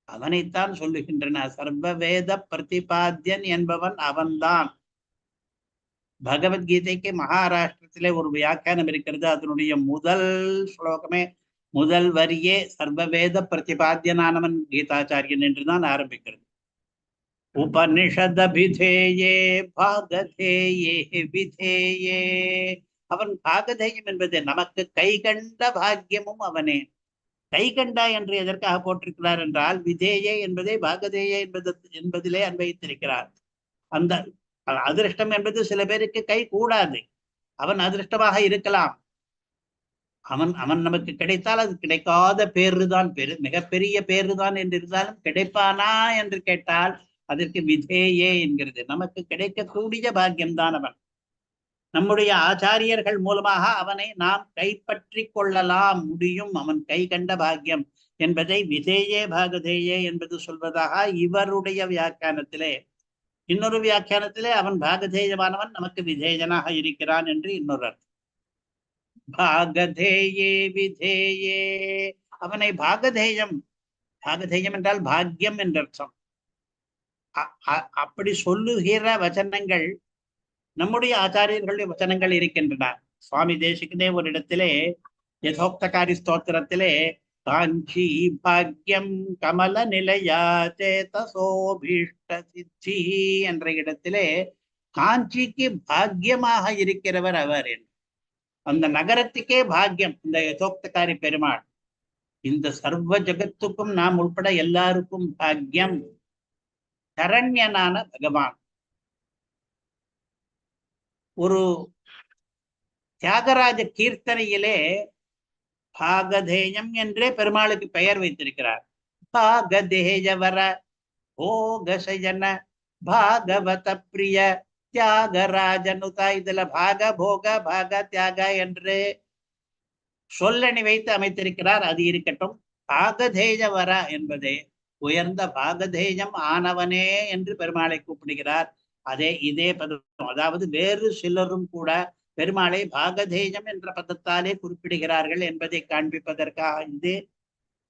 அவனைத்தான் சொல்லுகின்றன. சர்வ வேத பிரதிபாத்தியன் என்பவன் அவன்தான். பகவத்கீதைக்கு மகாராஷ்டிரத்திலே ஒரு வியாக்கியானம் இருக்கிறது. அதனுடைய முதல் ஸ்லோகமே, முதல் வரியே சர்வவேத பிரதிபாத்தியனானவன் கீதாச்சாரியன் என்றுதான் ஆரம்பிக்கிறது. உபனிஷதபிதேயே பாகதேயே விதேயே. அவன் பாகதேயம் என்பது நமக்கு கை கண்ட பாக்கியமும் அவனே. கை கண்டா என்று எதற்காக போட்டிருக்கிறார் என்றால், விதேயே என்பதை பாகதேயே என்பதிலே அன்வைத்திருக்கிறார். அந்த அதிருஷ்டம் என்பது சில பேருக்கு கை கூடாது, அவன் அதிருஷ்டமாக இருக்கலாம். அவன் நமக்கு கிடைத்தால் அது கிடைக்காத பேருதான், மிகப்பெரிய பேருதான் என்று இருந்தாலும் கிடைப்பானா என்று கேட்டால் அதற்கு விதேயே என்கிறது. நமக்கு கிடைக்கக்கூடிய பாக்கியம்தான் அவன். நம்முடைய ஆச்சாரியர்கள் மூலமாக அவனை நாம் கைப்பற்றி கொள்ளலாம் முடியும். அவன் கை கண்ட பாக்கியம் என்பதை விதேயே பாகதேயே என்பது சொல்வதாக இவருடைய வியாக்கியானத்திலே. இன்னொரு வியாக்கியானத்திலே அவன் பாகதேயமானவன், நமக்கு விதேயனாக இருக்கிறான் என்று இன்னொரு அர்த்தம். பாகதேயே விதேயே. அவனை பாகதேயம், பாகதேயம் என்றால் பாக்யம் என்ற அர்த்தம். அப்படி சொல்லுகிற வச்சனங்கள் நம்முடைய ஆச்சாரியர்களுடைய வச்சனங்கள் இருக்கின்றன. சுவாமி தேசிகனே ஒரு இடத்திலே யதோக்தகாரி ஸ்தோத்திரத்திலே காஞ்சி பாக்யம் கமல நிலையா சேதசோபீஷ்ட சித்தி என்ற இடத்திலே காஞ்சிக்கு பாக்யமாக இருக்கிறவர் அவர் என்று, அந்த நகரத்துக்கே பாக்யம் இந்த யதோக்தகாரி பெருமாள். இந்த சர்வ ஜகத்துக்கும் நாம் உட்பட எல்லாருக்கும் பாக்யம் சரண்யனான பகவான். ஒரு தியாகராஜ கீர்த்தனையிலே பாகதேயம் என்றே பெருமாளுக்கு பெயர் வைத்திருக்கிறார். பாகதேயவர போகசயன பாகவத பிரிய தியாகராஜனுதா. இதுல பாக போக பாக தியாக என்று சொல்லணி வைத்து அமைத்திருக்கிறார். அது இருக்கட்டும். பாகதேயவர என்பதே உயர்ந்த பாகதேயம் ஆனவனே என்று பெருமாளை கூப்பிடுகிறார். இதே பதம். அதாவது வேறு சிலரும் கூட பெருமாளை பாகதேயம் என்ற பதத்தாலே குறிப்பிடுகிறார்கள் என்பதை காண்பிப்பதற்காக இது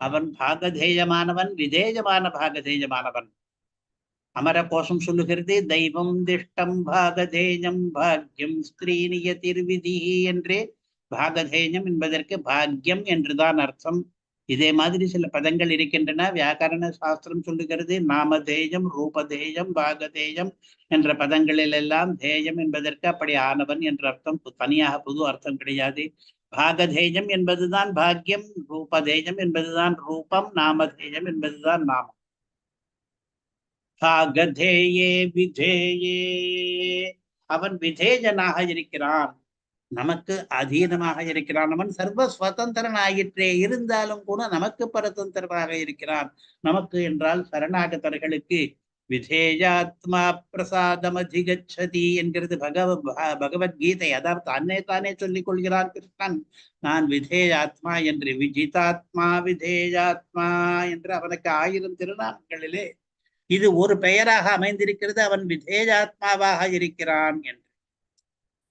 அவன் பாகதேயமானவன், விதேயமான பாகதேயமானவன். அமர கோஷம் சொல்லுகிறது, தெய்வம் திஷ்டம் பாகதேயம் பாக்யம் ஸ்திரீ நியதிர்விதி என்றே பாகதேயம் என்பதற்கு பாக்யம் என்றுதான் அர்த்தம். இதே மாதிரி சில பதங்கள் இருக்கின்றன. வியாக்கரண சாஸ்திரம் சொல்லுகிறது நாமதேயம், ரூபதேயம், பாகதேயம் என்ற பதங்களில் எல்லாம் தேயம் என்பதற்கு அப்படி ஆனவன் என்ற அர்த்தம். தனியாக புது அர்த்தம் கிடையாது. பாகதேயம் என்பதுதான் பாக்யம், ரூபதேயம் என்பதுதான் ரூபம், நாமதேயம் என்பதுதான் நாமம். பாகதேயே விதேயே, அவன் விதேயனாக இருக்கிறான், நமக்கு அதீனமாக இருக்கிறான். அவன் சர்வ சுதந்திரன் ஆயிற்றே, இருந்தாலும் கூட நமக்கு பரதந்திரனாக இருக்கிறான். நமக்கு என்றால் சரணாகதர்களுக்கு. விதேயாத்மா பிரசாதம் அதிகச்சதி என்கிறது பகவத்கீதை. அதாவது தானே சொல்லிக் கொள்கிறான் கிருஷ்ணன், நான் விதேயாத்மா என்று. விஜிதாத்மா விதேயாத்மா என்று அவனுக்கு 1000 திருநாமங்களிலே இது ஒரு பெயராக அமைந்திருக்கிறது. அவன் விதேயாத்மாவாக இருக்கிறான் என்று.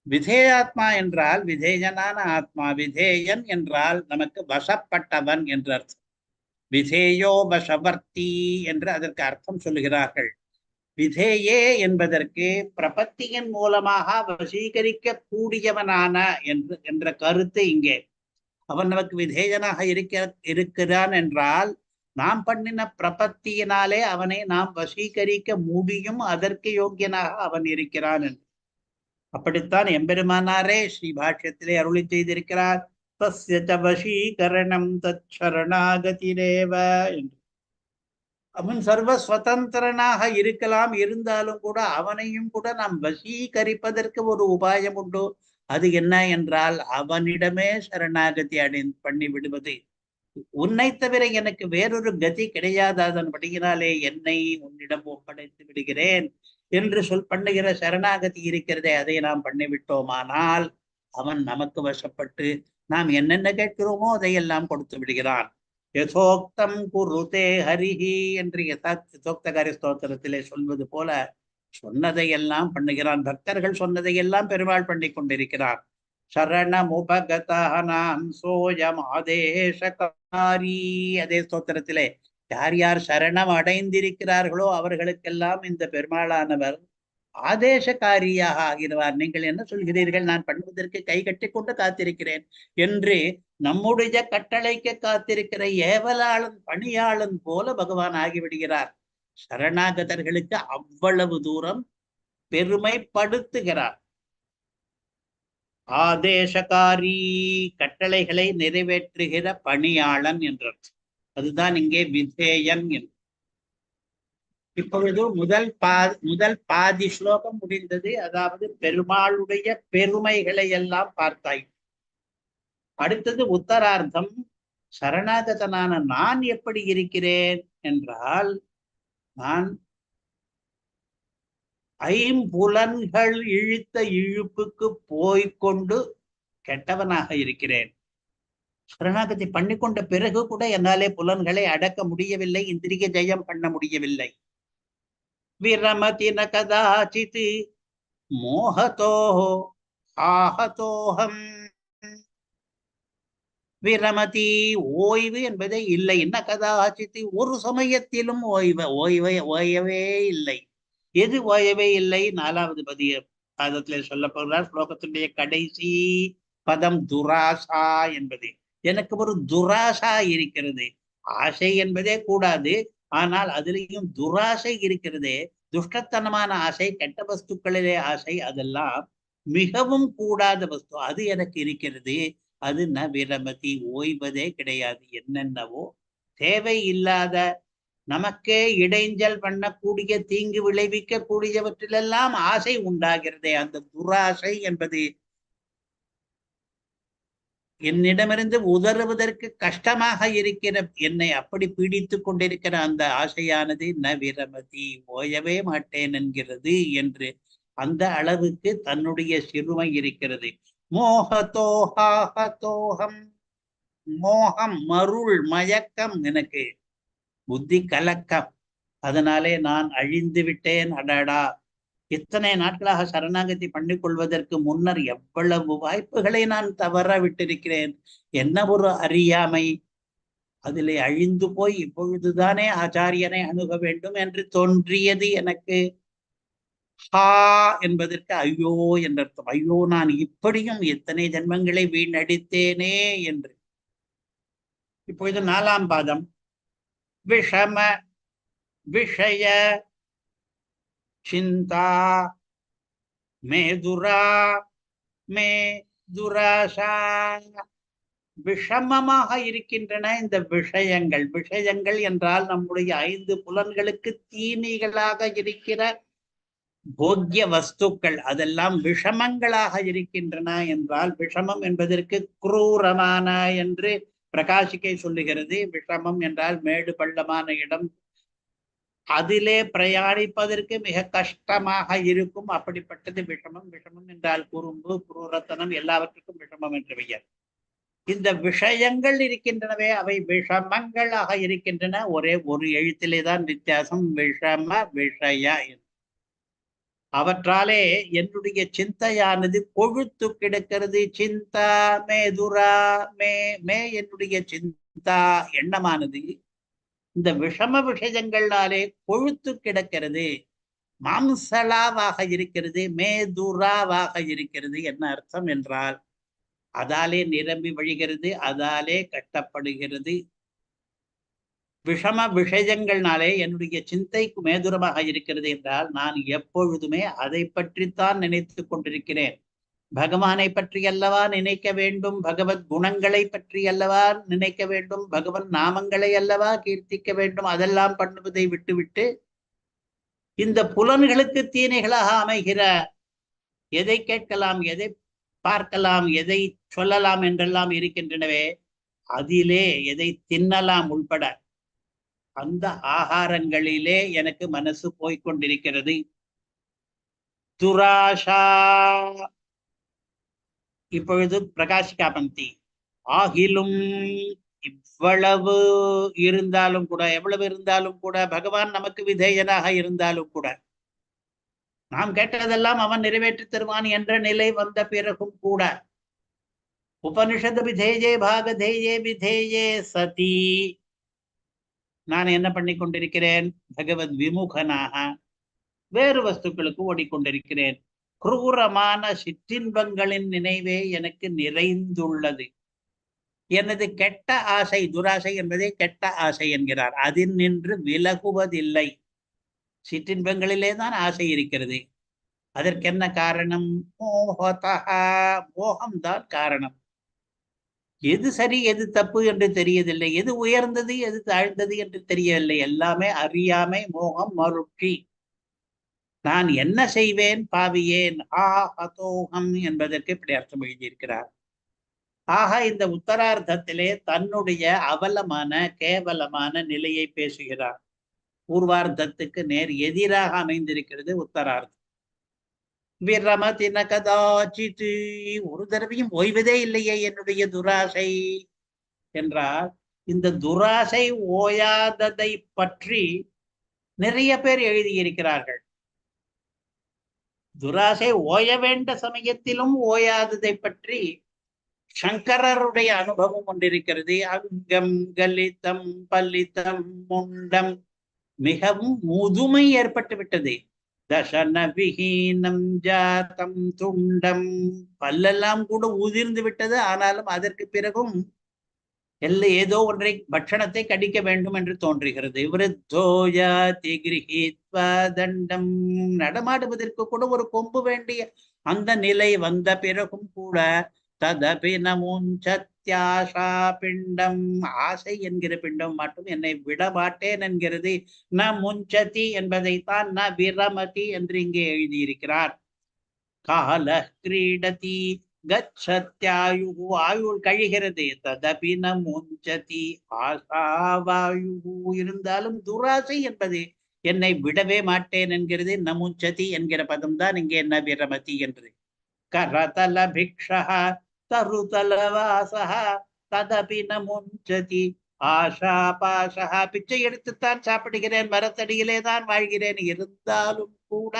விதேயாத்மா என்றால் விதேயனான ஆத்மா, விதேயன் என்றால் நமக்கு வசப்பட்டவன் என்று அர்த்தம். விதேயோ வசவர்த்தி என்று அதற்கு அர்த்தம் சொல்லுகிறார்கள். விதேயே என்பதற்கு பிரபத்தியின் மூலமாக வசீகரிக்க கூடியவனான என்ற கருத்து இங்கே. அவன் நமக்கு விதேயனாக இருக்கிறான் என்றால் நாம் பண்ணின பிரபத்தியினாலே அவனை நாம் வசீகரிக்க முடியும், அதற்கு யோக்கியனாக அவன் இருக்கிறான் என்று. அப்படித்தான் எம்பெருமானாரே ஸ்ரீ பாஷ்யத்திலே அருளி செய்திருக்கிறார். தஸ்ய ச வசீகரணம் தச்சரணாகதிரேவ என்று. அவன் சர்வ சுதந்திரனாக இருக்கலாம், இருந்தாலும் கூட அவனையும் கூட நாம் வசீகரிப்பதற்கு ஒரு உபாயம் உண்டு. அது என்ன என்றால் அவனிடமே சரணாகதி பண்ணி விடுவது. உன்னை தவிர எனக்கு வேறொரு கதி கிடையாது, அதன்படியினாலே என்னை உன்னிடம் ஒப்படைத்து விடுகிறேன் என்று பண்ணுகிற சரணாகதி இருக்கிறதே, அதை நாம் பண்ணிவிட்டோமானால் அவன் நமக்கு வசப்பட்டு நாம் என்னென்ன கேட்கிறோமோ அதையெல்லாம் கொடுத்து விடுகிறான். யதோக்தம் குருதே ஹரிஹி என்று யதோக்தகாரி ஸ்தோத்திரத்திலே சொல்வது போல சொன்னதையெல்லாம் பண்ணுகிறான். பக்தர்கள் சொன்னதையெல்லாம் பெருமாள் பண்ணி கொண்டிருக்கிறான். சரணமுபகதானாம் சோயம் ஆதேசகாரி. அதே ஸ்தோத்திரத்திலே யார் யார் சரணம் அடைந்திருக்கிறார்களோ அவர்களுக்கெல்லாம் இந்த பெருமாளானவர் ஆதேசகாரியாக ஆகிறார். நீங்கள் என்ன சொல்கிறீர்கள், நான் பண்ணுவதற்கு கை கட்டி கொண்டு காத்திருக்கிறேன் என்று நம்முடைய கட்டளைக்கு காத்திருக்கிற ஏவலாளன் பணியாளன் போல பகவான் ஆகிவிடுகிறார். சரணாகதர்களுக்கு அவ்வளவு தூரம் பெருமைப்படுத்துகிறார். ஆதேசகாரி, கட்டளைகளை நிறைவேற்றுகிற பணியாளன் என்றார். அதுதான் இங்கே விதேயன் என்று. இப்பொழுது முதல் பாதி ஸ்லோகம் முடிந்தது. அதாவது பெருமாளுடைய பெருமைகளை எல்லாம் பார்த்தாய். அடுத்தது உத்தரார்த்தம். சரணாகதனான நான் எப்படி இருக்கிறேன் என்றால், நான் ஐம்புலன்கள் இழுத்த இழுப்புக்கு போய்கொண்டு கெட்டவனாக இருக்கிறேன். சரணாகதி பண்ணிக்கொண்ட பிறகு கூட என்னாலே புலன்களை அடக்க முடியவில்லை, இந்திரிய ஜெயம் பண்ண முடியவில்லை. விரமதி ந கதாசித் மோகதோ ஆஹதோஹம். விரமதி ஓய்வு என்பதே இல்லை. என்ன கதாச்சித்து ஒரு சமயத்திலும் ஓயவே இல்லை. எது ஓயவே இல்லை? 4வது பாதத்திலே சொல்லப்படுகிறார். ஸ்லோகத்தினுடைய கடைசி பதம் துராசா என்பது. எனக்கு ஒரு துராசா இருக்கிறது. ஆசை என்பதே கூடாது, ஆனால் அதிலேயும் துராசை இருக்கிறதே, துஷ்டத்தனமான ஆசை, கெட்ட வஸ்துக்களிலே ஆசை, அதெல்லாம் மிகவும் கூடாத வஸ்து, அது எனக்கு இருக்கிறது. அது ந விரமதி, ஓய்வதே கிடையாது. என்னென்னவோ தேவை இல்லாத, நமக்கே இடைஞ்சல் பண்ணக்கூடிய, தீங்கு விளைவிக்க கூடியவற்றிலெல்லாம் ஆசை உண்டாகிறதே, அந்த துராசை என்பது என்னிடமிருந்து உதறுவதற்கு கஷ்டமாக இருக்கிற, என்னை அப்படி பீடித்துக் கொண்டிருக்கிற அந்த ஆசையானது ந விரமதி, ஓயவே மாட்டேன் என்கிறது என்று அந்த அளவுக்கு தன்னுடைய சிறுமை இருக்கிறது. மோகத்தோஹாஹதோஹம், மோகம் மருள் மயக்கம், எனக்கு புத்தி கலக்கம், அதனாலே நான் அழிந்து விட்டேன். அடடா, இத்தனை நாட்களாக சரணாகதி பண்ணிக் கொள்வதற்கு முன்னர் எவ்வளவு வாய்ப்புகளை நான் தவற விட்டிருக்கிறேன். என்ன ஒரு அறியாமை! அதிலே அழிந்து போய் இப்பொழுதுதானே ஆச்சாரியனை அணுக வேண்டும் என்று தோன்றியது எனக்கு. ஹா என்பதற்கு ஐயோ என்றர்த்தம். ஐயோ, நான் இப்படியும் எத்தனை ஜென்மங்களை வீணடித்தேனே என்று. இப்பொழுது 4ஆம் பாதம். விஷம விஷய சிந்தா மேதுரா மே துராசா. விஷமமாக இருக்கின்றன இந்த விஷயங்கள். விஷயங்கள் என்றால் நம்முடைய 5 புலன்களுக்கு தீனிகளாக இருக்கிற போக்கிய வஸ்துக்கள், அதெல்லாம் விஷமங்களாக இருக்கின்றன என்றால், விஷமம் என்பதற்கு குரூரமான என்று பிரகாசிக்கை சொல்லுகிறது. விஷமம் என்றால் மேடு பள்ளமான இடம், அதிலே பிரயாணிப்பதற்கு மிக கஷ்டமாக இருக்கும், அப்படிப்பட்டது விஷமம். விஷமம் என்றால் குறும்பு, குரூரத்தனம், எல்லாவற்றுக்கும் விஷமம் என்று பெயர். இந்த விஷயங்கள் இருக்கின்றனவே, அவை விஷமங்களாக இருக்கின்றன. ஒரே ஒரு எழுத்திலே தான் வித்தியாசம், விஷம விஷய. அவற்றாலே என்னுடைய சிந்தையானது கொழுத்து கிடக்கிறது. சிந்தா மேதுரா மே மே என்னுடைய சிந்தா எண்ணமானது இந்த விஷம விஷயங்களாலே கொழுத்து கிடக்கிறது, மாம்சலாவாக இருக்கிறது, மேதுராவாக இருக்கிறது. என்ன அர்த்தம் என்றால், அதாலே நிரம்பி வழிகிறது, அதாலே கட்டப்படுகிறது. விஷம விஷயங்கள்னாலே என்னுடைய சிந்தைக்கு மேதுரமாக இருக்கிறது என்றால், நான் எப்பொழுதுமே அதை பற்றித்தான் நினைத்து கொண்டிருக்கிறேன். பகவானை பற்றி அல்லவா நினைக்க வேண்டும், பகவத் குணங்களை பற்றி அல்லவா நினைக்க வேண்டும், பகவன் நாமங்களை அல்லவா கீர்த்திக்க வேண்டும். அதெல்லாம் பண்ணுவதை விட்டுவிட்டு இந்த புலன்களுக்கு தீனைகளாக அமைகிற எதை கேட்கலாம், எதை பார்க்கலாம், எதை சொல்லலாம் என்றெல்லாம் இருக்கின்றனவே, அதிலே எதை தின்னலாம் உள்பட அந்த ஆகாரங்களிலே எனக்கு மனசு போய்கொண்டிருக்கிறது. துராஷா. இப்பொழுது பிரகாசிகா பந்தி. ஆகிலும் இவ்வளவு இருந்தாலும் கூட, எவ்வளவு இருந்தாலும் கூட, பகவான் நமக்கு விதேயனாக இருந்தாலும் கூட, நாம் கேட்டதெல்லாம் அவன் நிறைவேற்றி தருவான் என்ற நிலை வந்த பிறகும் கூட, உபனிஷத் விதேயே பாகதேயே விதேயே சதி, நான் என்ன பண்ணி கொண்டிருக்கிறேன்? பகவத் விமுகனாக வேறு வஸ்துக்களுக்கு ஓடிக்கொண்டிருக்கிறேன். குரூரமான சிற்றின்பங்களின் நினைவே எனக்கு நிறைந்துள்ளது. எனது கெட்ட ஆசை, துராசை என்பதை கெட்ட ஆசை என்கிறார். அதில் நின்று விலகுவதில்லை. சிற்றின்பங்களிலே தான் ஆசை இருக்கிறது. அதற்கென்ன காரணம்? மோகம்தான் காரணம். எது சரி எது தப்பு என்று தெரியவில்லை, எது உயர்ந்தது எது தாழ்ந்தது என்று தெரியவில்லை. எல்லாமே அறியாமை, மோகம், மருட்சி. நான் என்ன செய்வேன் பாவியேன். ஹதோகம் என்பதற்கு இப்படி அர்த்தம் எழுதியிருக்கிறார். ஆக இந்த உத்தரார்த்தத்திலே தன்னுடைய அவலமான கேவலமான நிலையை பேசுகிறார். பூர்வார்த்தத்துக்கு நேர் எதிராக அமைந்திருக்கிறது உத்தரார்த்தம். விரமதின கதாச்சித், ஒரு தடவையும் ஓய்வதே இல்லையே என்னுடைய துராசை என்றால், இந்த துராசை ஓயாததை பற்றி நிறைய பேர் எழுதியிருக்கிறார்கள். துராசை ஓய வேண்ட சமயத்திலும் ஓயாததை பற்றி சங்கரருடைய அனுபவம் கொண்டிருக்கிறது. அங்கம் கலிதம் பலிதம் முண்டம், மிகவும் முதுமை ஏற்பட்டு விட்டது. தசன விஹீனம் ஜாதம் துண்டம், பல்லெல்லாம் கூட உதிர்ந்து விட்டது. ஆனாலும் அதற்கு பிறகும் ஏதோ ஒன்றை பட்சணத்தை கடிக்க வேண்டும் என்று தோன்றுகிறது. விருத்தோயாதி கிரஹீத்வா தண்டம், நடமாடுவதற்கு கூட ஒரு கொம்பு வேண்டிய அந்த நிலை வந்த பிறகும் கூட ததபி நமுஞ்சத்யாஷா பிண்டம், ஆசை என்கிற பிண்டம் மட்டும் என்னை விட மாட்டேன் என்கிறது. ந முஞ்சதி என்பதைத்தான் ந விரமதி என்று இங்கே எழுதியிருக்கிறார். கால கிரீடதி கச்சத்யாயு, ஆயுள் கழிகிறது. ததபி ந முஞ்சதி ஆசாவாயு, இருந்தாலும் துராசை என்பது என்னை விடவே மாட்டேன் என்கிறது. ந முஞ்சதி என்கிற பதம் தான் இங்கே ந விரமதி என்று. கரதல பிக்ஷா தருதலவாசா ததபி ந முஞ்சதி ஆஷா பாஷா, பிச்சை எடுத்துத்தான் சாப்பிடுகிறேன், மரத்தடியிலே தான் வாழ்கிறேன், இருந்தாலும் கூட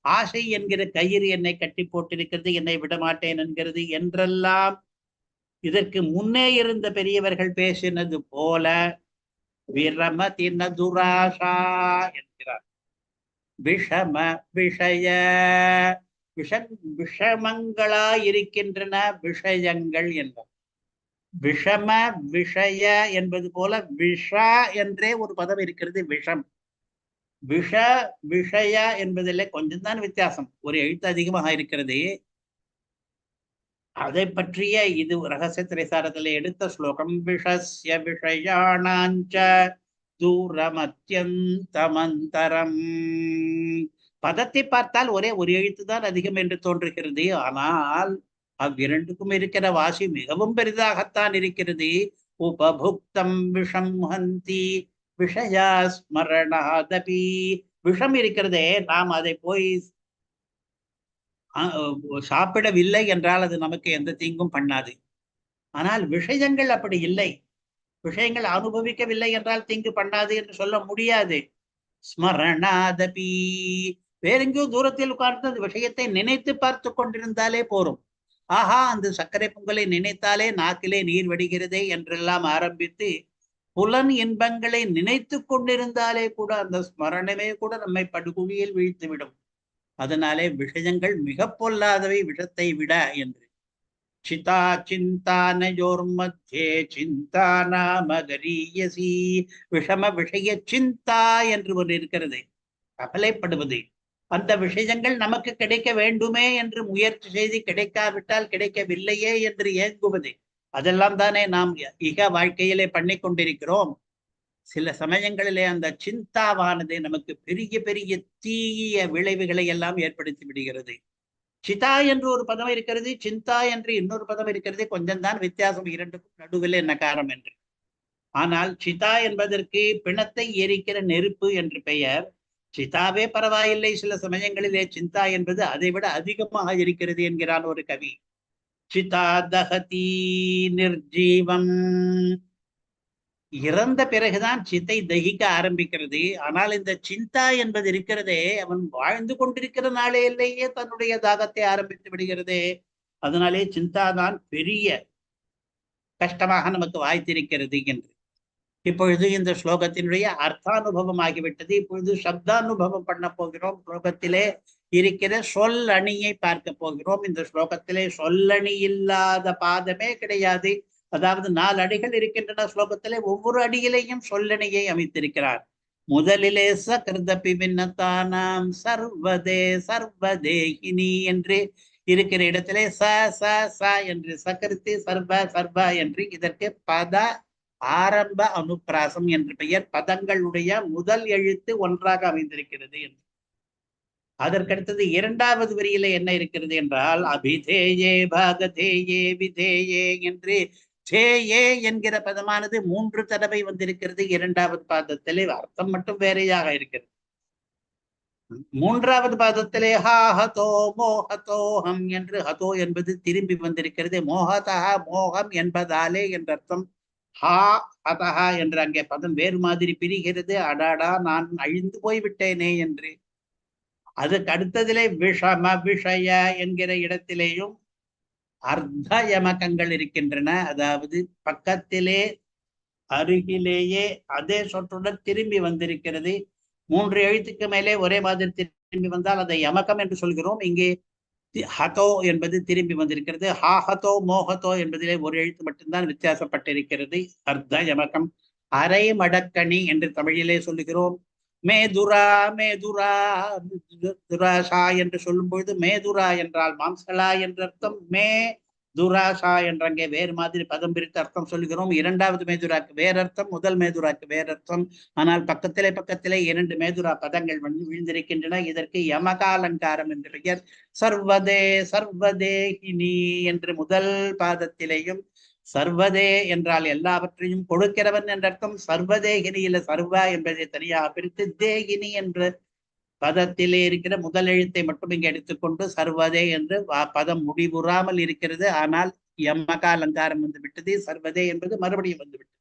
ஆசை என்கிற கயிறு என்னை கட்டி போட்டிருக்கிறது, என்னை விடமாட்டேன் என்கிறது என்றெல்லாம் இதற்கு முன்னே இருந்த பெரியவர்கள் பேசினது போல விரமதி ந துராஷா என்கிறார். விஷம விஷய, விஷமங்களா இருக்கின்றன விஷயங்கள் என்பது. விஷம விஷய என்பது போல விஷா என்றே ஒரு பதம் இருக்கிறது. விஷம் விஷ விஷய என்பதில் கொஞ்சம் தான் வித்தியாசம், ஒரு எழுத்து அதிகமாக இருக்கிறது. அதை பற்றிய இது ரகசிய திரைசாரத்தில் எடுத்த ஸ்லோகம். விஷஸ்ய விஷயாணாஞ்ச தூரமத்யந்தமந்தரம், பதத்தை பார்த்தால் ஒரே ஒரு எழுத்து தான் அதிகம் என்று தோன்றுகிறது. ஆனால் அவ்விரண்டுக்கும் இருக்கிற வாசி மிகவும் பெரிதாகத்தான் இருக்கிறது. உபபுக்தம் விஷம் ஹந்தி விஷயா ஸ்மரணாதபி, விஷம் இருக்கிறதே, நாம் அதை போய் சாப்பிடவில்லை என்றால் அது நமக்கு எந்த தீங்கும் பண்ணாது. ஆனால் விஷயங்கள் அப்படி இல்லை. விஷயங்கள் அனுபவிக்கவில்லை என்றால் தீங்கு பண்ணாது என்று சொல்ல முடியாது. ஸ்மரணாதபி, வேறெங்கோ தூரத்தில் உட்கார்ந்து அந்த விஷயத்தை நினைத்து பார்த்து கொண்டிருந்தாலே போரும். ஆஹா, அந்த சர்க்கரை பொங்கலை நினைத்தாலே நாக்கிலே நீர் வடிகிறதே என்றெல்லாம் ஆரம்பித்து புலன் இன்பங்களை நினைத்து கொண்டிருந்தாலே கூட அந்த ஸ்மரணமே கூட நம்மை படுகுழியில் வீழ்த்துவிடும். அதனாலே விஷயங்கள் மிக பொல்லாதவை விஷத்தை விட என்று. சிதா சிந்தானயோர் மத்தியே சிந்தா நாம கரீயசி, விஷம விஷய சிந்தா என்று ஒன்று இருக்கிறது, கவலைப்படுவது. அந்த விஷயங்கள் நமக்கு கிடைக்க வேண்டுமே என்று முயற்சி செய்து கிடைக்காவிட்டால் கிடைக்கவில்லையே என்று ஏங்குவது, அதெல்லாம் தானே நாம் இக வாழ்க்கையிலே பண்ணி கொண்டிருக்கிறோம். சில சமயங்களிலே அந்த சிந்தாவானது நமக்கு பெரிய பெரிய தீய விளைவுகளை எல்லாம் ஏற்படுத்தி விடுகிறது. சிதா என்று ஒரு பதம் இருக்கிறது, சிந்தா என்று இன்னொரு பதம் இருக்கிறது. கொஞ்சம் தான் வித்தியாசம் இரண்டுக்கும் நடுவில் என்ன காரணம் என்று. ஆனால் சிதா என்பதற்கு பிணத்தை எரிக்கிற நெருப்பு என்று பெயர். சிதாவே பரவாயில்லை, சில சமயங்களிலே சிந்தா என்பது அதை விட அதிகமாக இருக்கிறது என்கிறான் ஒரு கவி. சிதா தகதி நிர்ஜீவம், இறந்த பிறகுதான் சித்தை தகிக்க ஆரம்பிக்கிறது. ஆனால் இந்த சிந்தா என்பது இருக்கிறதே, அவன் வாழ்ந்து கொண்டிருக்கிற நாளையிலேயே தன்னுடைய தாகத்தை ஆரம்பித்து விடுகிறதே. அதனாலே சிந்தா தான் பெரிய கஷ்டமாக நமக்கு வாய்த்திருக்கிறது என்று. இப்பொழுது இந்த ஸ்லோகத்தினுடைய அர்த்தானுபவம் ஆகிவிட்டது. இப்பொழுது சப்தானுபவம் பண்ண போகிறோம். ஸ்லோகத்திலே இருக்கிற சொல் அணியை பார்க்க போகிறோம். இந்த ஸ்லோகத்திலே சொல்லணி இல்லாத பாதமே கிடையாது. அதாவது 4 அடிகள் இருக்கின்றன ஸ்லோகத்திலே. ஒவ்வொரு அடியிலேயும் சொல்லணியை அமைத்திருக்கிறார். முதலிலே சகிருதபி பின்னத்தானாம் சர்வதே சர்வதேகினி என்று இருக்கிற இடத்திலே ச ச ச என்று சகிருத்தி சர்வ சர்வ என்று இதற்கு பத ஆரம்ப அனுப்பிராசம் என்று பெயர். பதங்களுடைய முதல் எழுத்து ஒன்றாக அமைந்திருக்கிறது என்று. அதற்கடுத்தது இரண்டாவது வரியில என்ன இருக்கிறது என்றால் அபிதேயே பாகதேயே விதேயே என்று தேயே என்கிற பதமானது 3 தடவை வந்திருக்கிறது இரண்டாவது பாதத்திலே. அர்த்தம் மட்டும் வேறையாக இருக்கிறது. மூன்றாவது பாதத்திலே ஹா ஹதோ மோஹதோஹம் என்று ஹதோ என்பது திரும்பி வந்திருக்கிறது. மோகதா மோகம் என்பதாலே என்ற அர்த்தம். ஹா ஹதஹா என்று அங்கே பதம் வேறு மாதிரி பிரிகிறது. அடாடா, நான் அழிந்து போய்விட்டேனே என்று. அதுக்கு அடுத்ததிலே விஷம விஷய என்கிற இடத்திலேயும் அர்த்த யமகங்கள் இருக்கின்றன. அதாவது பக்கத்திலே அருகிலேயே அதே சொற்றுடன் திரும்பி வந்திருக்கிறது. 3 எழுத்துக்கு மேலே ஒரே மாதிரி திரும்பி வந்தால் அதை யமகம் என்று சொல்கிறோம். இங்கே ஹதோ என்பது திரும்பி வந்திருக்கிறது. ஹாஹதோ மோகதோ என்பதிலே ஒரு எழுத்து மட்டும்தான் வித்தியாசப்பட்டிருக்கிறது. அர்த்த யமகம். அரை மடக்கணி என்று தமிழிலே சொல்லுகிறோம். மேதுரா மேதுரா துராஷா என்று சொல்லும் பொழுது மேதுரா என்றால் மாம்சலா என்ற அர்த்தம். துராஷா என்ற அங்கே வேறு மாதிரி பதம் பிரித்து அர்த்தம் சொல்கிறோம். இரண்டாவது மேதுராக்கு வேறு அர்த்தம், முதல் மேதுராக்கு வேறு அர்த்தம். ஆனால் பக்கத்திலே 2 மேதுரா பதங்கள் வந்து விழுந்திருக்கின்றன. இதற்கு யமகாலங்காரம் என்று பெயர். சர்வதே சர்வதேகினி என்று முதல் பாதத்திலேயும், சர்வதே என்றால் எல்லாவற்றையும் கொடுக்கிறவன் என்ற அர்த்தம். சர்வதேகினியில சர்வா என்பதை தனியாக பிரித்து தேகினி என்ற பதத்திலே இருக்கிற முதல் எழுத்தை மட்டும் இங்கே எடுத்துக்கொண்டு சர்வதே என்று பதம் முடிவுறாமல் இருக்கிறது. ஆனால் யமக அலங்காரம் வந்து விட்டது. சர்வதே என்பது மறுபடியும் வந்து விட்டது.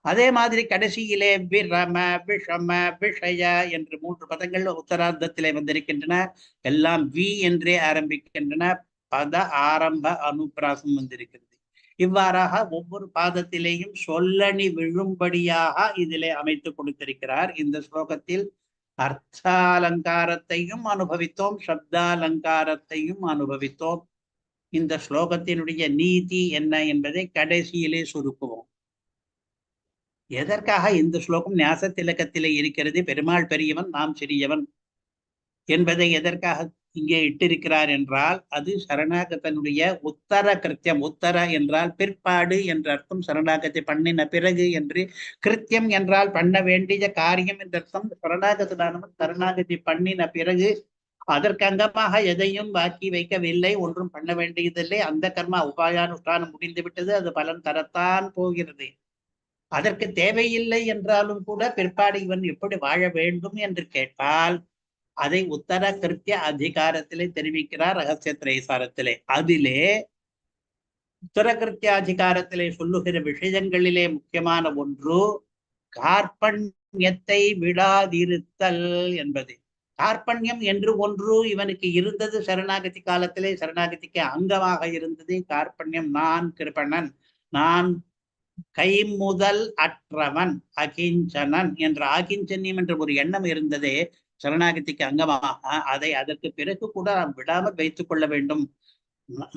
அதே மாதிரி கடைசியிலே விரம விஷம விஷய என்று 3 பதங்கள் உத்தரார்த்தத்திலே வந்திருக்கின்றன. எல்லாம் வி என்றே ஆரம்பிக்கின்றன. பத ஆரம்ப அனுப்பிராசம் வந்திருக்கிறது. இவ்வாறாக ஒவ்வொரு பாதத்திலேயும் சொல்லணி விழும்படியாக இதிலே அமைத்து கொடுத்திருக்கிறார். இந்த ஸ்லோகத்தில் அர்த்தாலங்காரத்தையும் அனுபவித்தோம், சப்தாலங்காரத்தையும் அனுபவித்தோம். இந்த ஸ்லோகத்தினுடைய நீதி என்ன என்பதை கடைசியிலே சுருக்குவோம். எதற்காக இந்த ஸ்லோகம் ஞாச திலகத்திலே இருக்கிறது? பெருமாள் பெரியவன், நாம் சிறியவன் என்பதை எதற்காக இங்கே இட்டிருக்கிறார் என்றால், அது சரணாகதனுடைய உத்தர கிருத்தியம். உத்தர என்றால் பிற்பாடு என்ற அர்த்தம். சரணாகத்தை பண்ணின பிறகு என்று. கிருத்தியம் என்றால் பண்ண வேண்டிய காரியம் என்ற அர்த்தம். சரணாகதானவன் சரணாகதி பண்ணின பிறகு அதற்கு அங்கமாக எதையும் பாக்கி வைக்கவில்லை, ஒன்றும் பண்ண வேண்டியதில்லை. அந்த கர்மா உபாயானுஷ்டானம் முடிந்து விட்டது, அது பலன் தரத்தான் போகிறது. அதற்கு தேவையில்லை என்றாலும் கூட பிற்பாடு இவன் எப்படி வாழ வேண்டும் என்று கேட்டால் அதை உத்தர கிருத்திய அதிகாரத்திலே தெரிவிக்கிறார். ரகசிய திரைசாரத்திலே அதிலே உத்தர கிருத்திய அதிகாரத்திலே சொல்லுகிற விஷயங்களிலே முக்கியமான ஒன்று கார்பண்யத்தை விடாதிருத்தல் என்பது. கார்பண்யம் என்று ஒன்று இவனுக்கு இருந்தது. சரணாகதி காலத்திலே சரணாகதிக்கு அங்கமாக இருந்தது கார்பண்யம். நான் கிருபணன், நான் கை முதல் அற்றவன், அகிஞ்சனன் என்ற ஆகிஞ்சன்யம் என்ற ஒரு எண்ணம் இருந்ததே சரணாகதிக்கு அங்கமாக. அதை அதற்கு பிறகு கூட விடாமல் வைத்துக் கொள்ள வேண்டும்.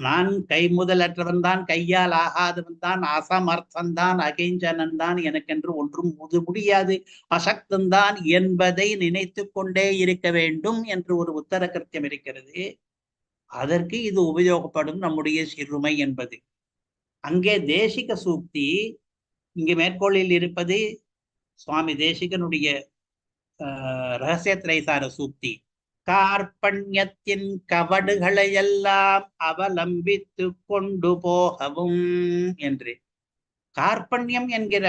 நான் கை முதலற்றவன் தான், கையால் ஆகாதவன் தான், அசமர்த்தன் தான், அகிஞ்சனன் தான், எனக்கென்று ஒன்றும் முடியாது, அசக்தந்தான் என்பதை நினைத்து கொண்டே இருக்க வேண்டும் என்று ஒரு உத்தர கிருத்தியம் இருக்கிறது. அதற்கு இது உபயோகப்படும் நம்முடைய சிறுமை என்பது. அங்கே தேசிக சூக்தி, இங்கே மேற்கோளில் இருப்பது சுவாமி தேசிகனுடைய ரகசிய திரைசார சூக்தி. கார்பண்யத்தின் கவடுகளை எல்லாம் அவலம்பித்து கொண்டு போகவும் என்று. கார்பண்யம் என்கிற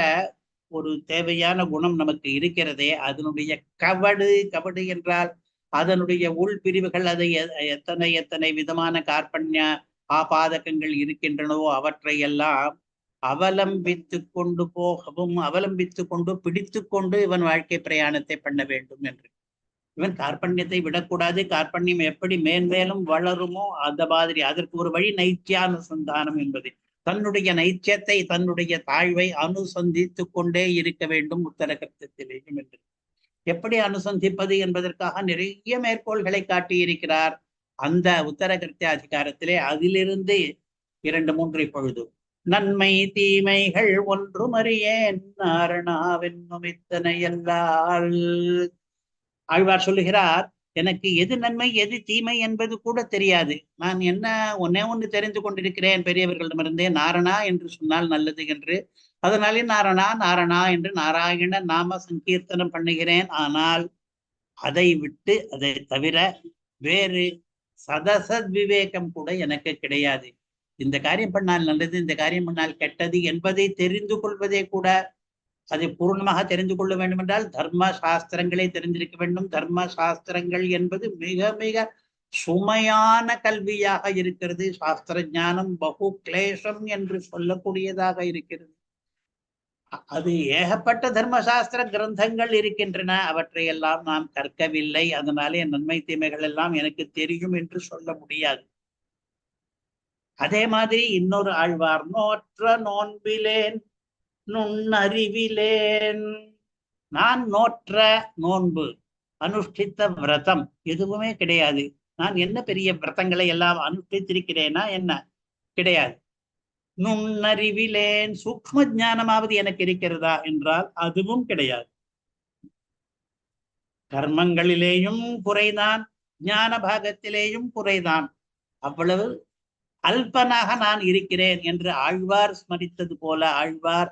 ஒரு தேவையான குணம் நமக்கு இருக்கிறதே, அதனுடைய கவடு என்றால் அதனுடைய உள்பிரிவுகள், அதை எத்தனை எத்தனை விதமான கார்பண்ய ஆபாதகங்கள் இருக்கின்றனவோ அவற்றை எல்லாம் அவலம்பித்து கொண்டு போகவும், அவலம்பித்து கொண்டு பிடித்து கொண்டு இவன் வாழ்க்கை பிரயாணத்தை பண்ண வேண்டும் என்று. இவன் கார்பண்யத்தை விடக்கூடாது. கார்பண்யம் எப்படி மேன்மேலும் வளருமோ அந்த மாதிரி அதற்கு ஒரு வழி நைத்தியானுசந்தானம் என்பது. தன்னுடைய நைத்தியத்தை, தன்னுடைய தாழ்வை அனுசந்தித்து கொண்டே இருக்க வேண்டும் உத்தர கிருத்தியத்திலேயும் என்று. எப்படி அனுசந்திப்பது என்பதற்காக நிறைய மேற்கோள்களை காட்டியிருக்கிறார் அந்த உத்தர கிருத்திய அதிகாரத்திலே. அதிலிருந்து 2-3 இப்பொழுது. நன்மை தீமைகள் ஒன்றும் அறியேன் நாரணாவென்னும் இத்தனை எல்லால். ஆழ்வார் சொல்லுகிறார், எனக்கு எது நன்மை எது தீமை என்பது கூட தெரியாது. நான் ஒன்னே ஒன்று தெரிந்து கொண்டிருக்கிறேன் பெரியவர்களிடமிருந்தே, நாரணா என்று சொன்னால் நல்லது என்று. அதனாலே நாரணா நாரணா என்று நாராயண நாம சங்கீர்த்தனம் பண்ணுகிறேன். ஆனால் அதை விட்டு, அதை தவிர வேறு சதசத் விவேகம் கூட எனக்கு கிடையாது. இந்த காரியம் பண்ணால் நல்லது, இந்த காரியம் பண்ணால் கெட்டது என்பதை தெரிந்து கொள்வதே கூட, அதை பூர்ணமாக தெரிந்து கொள்ள வேண்டும் என்றால் தர்ம சாஸ்திரங்களை தெரிந்திருக்க வேண்டும். தர்ம சாஸ்திரங்கள் என்பது மிக மிக சுமையான கல்வியாக இருக்கிறது. சாஸ்திர ஞானம் பகு கிளேசம் என்று சொல்லக்கூடியதாக இருக்கிறது. அது ஏகப்பட்ட தர்மசாஸ்திர கிரந்தங்கள் இருக்கின்றன, அவற்றையெல்லாம் நாம் கற்கவில்லை. அதனாலே நன்மை தீமைகள் எல்லாம் எனக்கு தெரியும் என்று சொல்ல முடியாது. அதே மாதிரி இன்னொரு ஆழ்வார், நோற்ற நோன்பிலேன் நுண்ணறிவிலேன். நான் நோற்ற நோன்பு, அனுஷ்டித்த விரதம் எதுவுமே கிடையாது. நான் என்ன பெரிய விரதங்களை எல்லாம் அனுஷ்டித்திருக்கிறேனா என்ன? கிடையாது. நுண்ணறிவிலேன், சூக்ம ஞானமாவது எனக்கு இருக்கிறதா என்றால் அதுவும் கிடையாது. கர்மங்களிலேயும் குறைதான், ஞான பாகத்திலேயும் குறைதான். அவ்வளவு அல்பனாக நான் இருக்கிறேன் என்று ஆழ்வார் ஸ்மரித்தது போல, ஆழ்வார்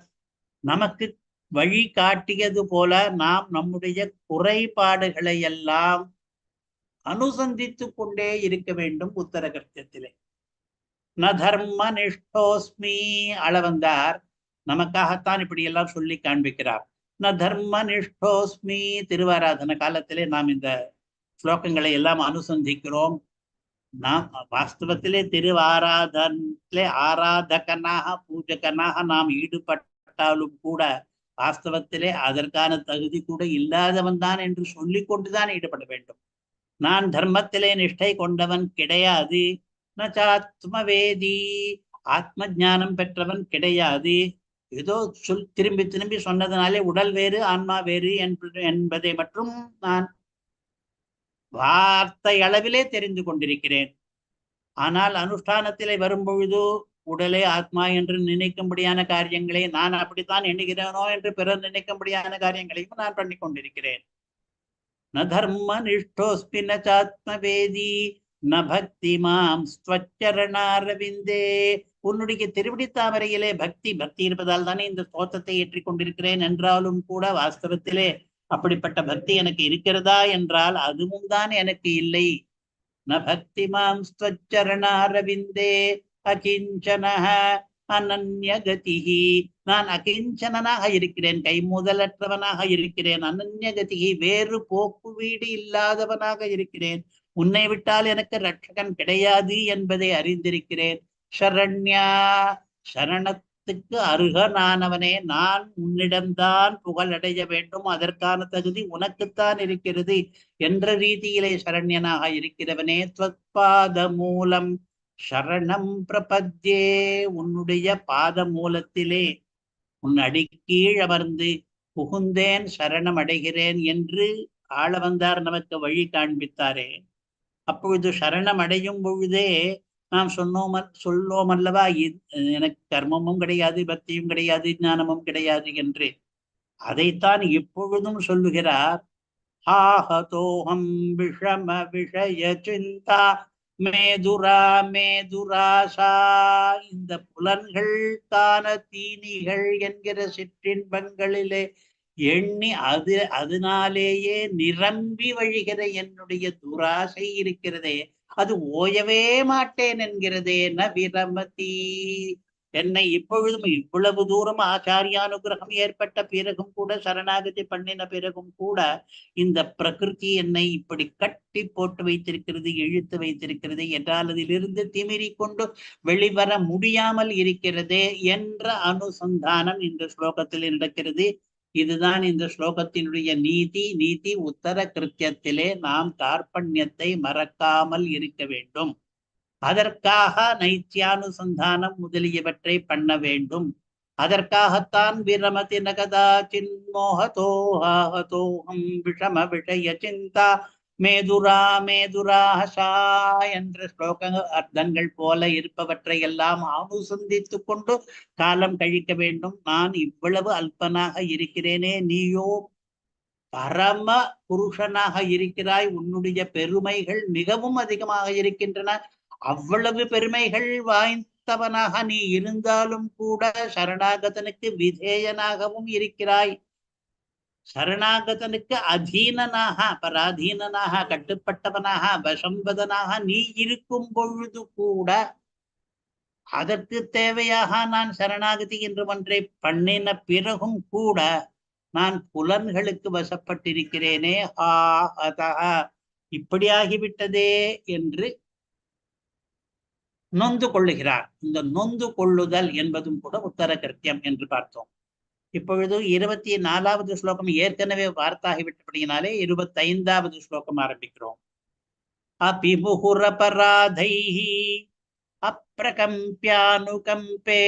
நமக்கு வழி காட்டியது போல நாம் நம்முடைய குறைபாடுகளை எல்லாம் அனுசந்தித்துக் கொண்டே இருக்க வேண்டும். உத்தரகர்த்தியத்திலே ந தர்ம நிஷ்டோஸ்மி அளவந்தார் நமக்காகத்தான் இப்படி எல்லாம் சொல்லி காண்பிக்கிறார். ந தர்ம நிஷ்டோஸ்மி, திருவாராதன காலத்திலே நாம் இந்த ஸ்லோகங்களை எல்லாம் அனுசந்திக்கிறோம். நாம் வாஸ்தவத்திலே திருவாராதனத்திலே ஆராதகனாக பூஜகனாக நாம் ஈடுபட்டாலும் கூட வாஸ்தவத்திலே அதற்கான தகுதி கூட இல்லாதவன் தான் என்று சொல்லிக் கொண்டுதான் ஈடுபட வேண்டும். நான் தர்மத்திலே நிஷ்டை கொண்டவன் கிடையாது. நச்சாத்மவேதி, ஆத்ம ஞானம் பெற்றவன் கிடையாது. ஏதோ திரும்பி திரும்பி சொன்னதுனாலே உடல் வேறு ஆன்மா வேறு என்பதை மட்டும் நான் வார்த்தை அளவிலே தெரிந்து கொண்டிருக்கிறேன். ஆனால் அனுஷ்டானத்திலே வரும்பொழுது உடலே ஆத்மா என்று நினைக்கும்படியான காரியங்களை நான் அப்படித்தான் எண்ணுகிறேனோ என்று பிறர் நினைக்கும்படியான காரியங்களையும் நான் பண்ணி கொண்டிருக்கிறேன். ந தர்ம நிஷ்டோஸ்மி நச்சாத்மவேதி ந பக்தி மாம் ஸ்வச்சரணாரவிந்தே. உன்னுடைய திருவடி தாமரையிலே பக்தி இருப்பதால் தானே இந்த ஸ்தோத்திரத்தை ஏற்றிக் கொண்டிருக்கிறேன் என்றாலும் கூட வாஸ்தவத்திலே அப்படிப்பட்ட பக்தி எனக்கு இருக்கிறதா என்றால் அதுவும் தான் எனக்கு இல்லை. ந பக்தி மாம் ஸ்வச்சரணாரவிந்தே அகிஞ்சனஹ அனன்யகதிஹி. நான் அகிஞ்சனாக இருக்கிறேன், கை முதலற்றவனாக இருக்கிறேன். அனன்யகதிஹி, வேறு போக்கு வீடு இல்லாதவனாக இருக்கிறேன். உன்னை விட்டால் எனக்கு ரட்சகன் கிடையாது என்பதை அறிந்திருக்கிறேன். சரண்யா, சரணத்துக்கு அருகனானவனே, நான் உன்னிடம்தான் புகழடைய வேண்டும், அதற்கான தகுதி உனக்குத்தான் இருக்கிறது என்ற ரீதியிலே சரண்யனாக இருக்கிறவனே. த்வத்பாத மூலம் சரணம் பிரபத்யே. உன்னுடைய பாத மூலத்திலே உன் அடிக்கீழ் அமர்ந்து புகுந்தேன், சரணம் அடைகிறேன் என்று ஆள வந்தார் நமக்கு வழி காண்பித்தாரே. அப்பொழுது சரணம் அடையும் பொழுதே நாம் சொல்லோம் அல்லவா, எனக்கு கர்மமும் கிடையாது, பக்தியும் கிடையாது, ஞானமும் கிடையாது என்று. அதைத்தான் இப்பொழுதும் சொல்லுகிறார். ஆஹதோஹம் விஷம விஷய சிந்தா மேதுரா மேதுராசா. இந்த புலன்களுக்கான தீனிகள் என்கிற சிற்றின்பங்களிலே எண்ணி அதனாலேயே நிரம்பி வழிகிற என்னுடைய துராசை இருக்கிறதே, அது ஓயவே மாட்டேன் என்கிறதே. ந விரமதி. என்னை இப்பொழுதும் இவ்வளவு தூரம் ஆச்சாரியானுகிரகம் ஏற்பட்ட பிறகும் கூட, சரணாகதி பண்ணின பிறகும் கூட, இந்த பிரகிருதி என்னை இப்படி கட்டி போட்டு வைத்திருக்கிறது, இழுத்து வைத்திருக்கிறது என்றால் அதிலிருந்து திமிரி கொண்டு வெளிவர முடியாமல் இருக்கிறதே என்ற அனுசந்தானம் இந்த ஸ்லோகத்தில் நடக்கிறது. இதுதான் இந்த ஸ்லோகத்தினுடைய நீதி. உத்தர கிருத்தியத்திலே நாம் கார்பண்யத்தை மறக்காமல் இருக்க வேண்டும். அதற்காக நைத்தியானுசந்தானம் முதலியவற்றை பண்ண வேண்டும். அதற்காகத்தான் விரமதி நகதா சின்மோகதோஹம் விஷம விஷய சிந்தா மேதுரா மேதுராஷா என்ற ஸ்லோக அர்த்தங்கள் போல இருப்பவற்றை எல்லாம் அனுசந்தித்து கொண்டு காலம் கழிக்க வேண்டும். நான் இவ்வளவு அல்பனாக இருக்கிறேனே, நீயோ பரம புருஷனாக இருக்கிறாய். உன்னுடைய பெருமைகள் மிகவும் அதிகமாக இருக்கின்றன. அவ்வளவு பெருமைகள் வாய்ந்தவனாக நீ இருந்தாலும் கூட சரணாகதனுக்கு விதேயனாகவும் இருக்கிறாய். சரணாகதனுக்கு அதீனனாக, பராதீனனாக, கட்டுப்பட்டவனாக, வசம்பதனாக நீ இருக்கும் பொழுது கூட அதற்கு தேவையாக நான் சரணாகதி என்று ஒன்றை பண்ணின பிறகும் கூட நான் புலன்களுக்கு வசப்பட்டிருக்கிறேனே. இப்படியாகிவிட்டதே என்று நொந்து கொள்ளுகிறார். இந்த நொந்து கொள்ளுதல் என்பதும் கூட உத்தர கிருத்தியம் என்று பார்த்தோம். இப்பொழுது 24வது ஸ்லோகம் ஏற்கனவே வார்த்தாகிவிட்டபடியினாலே 25வது ஸ்லோகம் ஆரம்பிக்கிறோம். அபிமுகுரபராதைஹி அப்ரகம்பியானுகம்பே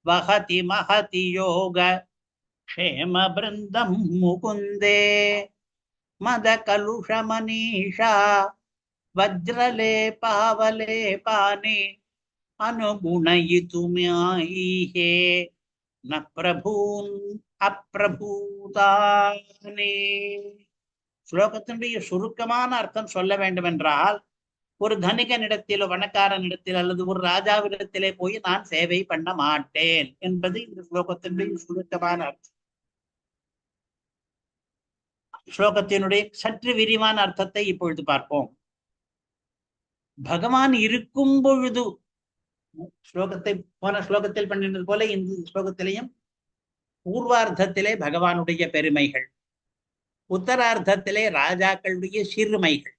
வஹதி மஹதி யோக க்ஷேம பிருந்தம் முகுந்தே மத கலுஷ மனிஷா வஜ்ரலேபாவலேபானி அனுகுணயிதுமாயிஹே ந பிரபூன் அப்பிரபூதானே. ஸ்லோகத்தினுடைய சுருக்கமான அர்த்தம் சொல்ல வேண்டும் என்றால், ஒரு தனிகனிடத்திலோ பணக்காரனிடத்தில் அல்லது ஒரு ராஜாவிடத்திலே போய் நான் சேவை பண்ண மாட்டேன் என்பது இந்த ஸ்லோகத்தினுடைய சுருக்கமான அர்த்தம். ஸ்லோகத்தினுடைய சற்று விரிவான அர்த்தத்தை இப்பொழுது பார்ப்போம். பகவான் இருக்கும் பொழுது, ஸ்லோகத்தை போன ஸ்லோகத்தில் பண்ணினது போல இந்த ஸ்லோகத்திலையும் பூர்வார்த்தத்திலே பகவானுடைய பெருமைகள், உத்தரார்த்தத்திலே ராஜாக்களுடைய சிறுமைகள்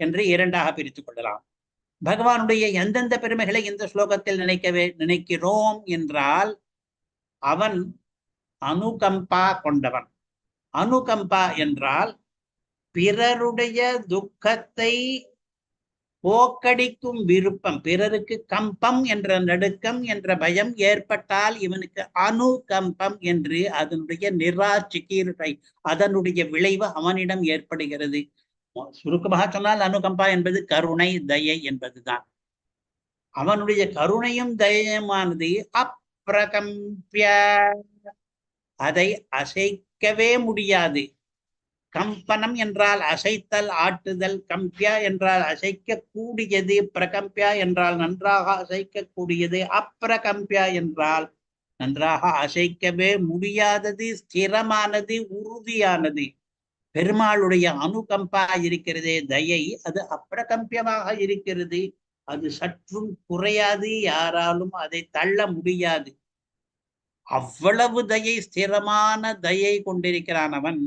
என்று இரண்டாக பிரித்துக் கொள்ளலாம். பகவானுடைய எந்தெந்த பெருமைகளை இந்த ஸ்லோகத்தில் நினைக்கிறோம் என்றால், அவன் அனுகம்பா கொண்டவன். அனுகம்பா என்றால் பிறருடைய துக்கத்தை போக்கடிக்கும் விருப்பம். பிறருக்கு கம்பம் என்ற நடுக்கம் என்ற பயம் ஏற்பட்டால் இவனுக்கு அனுகம்பம் என்று அதனுடைய நிராட்சிக்கீர்வை, அதனுடைய விளைவு அவனிடம் ஏற்படுகிறது. சுருக்கமாக சொன்னால் அனுகம்பா என்பது கருணை, தயை என்பதுதான். அவனுடைய கருணையும் தயமானது அப்பிரகம்பிய, அதை அசைக்கவே முடியாது. கம்பனம் என்றால் அசைத்தல், ஆட்டுதல். கம்பியா என்றால் அசைக்க கூடியது. பிரகம்பியா என்றால் நன்றாக அசைக்கக்கூடியது. அப்பிரகம்பியா என்றால் நன்றாக அசைக்கவே முடியாதது, ஸ்திரமானது, உறுதியானது. பெருமாளுடைய அனுகம்பா இருக்கிறதே தயை, அது அப்பிரகம்பியமாக இருக்கிறது. அது சற்றும் குறையாது, யாராலும் அதை தள்ள முடியாது. அவ்வளவு தயை, ஸ்திரமான தயை கொண்டிருக்கிறான் அவன்.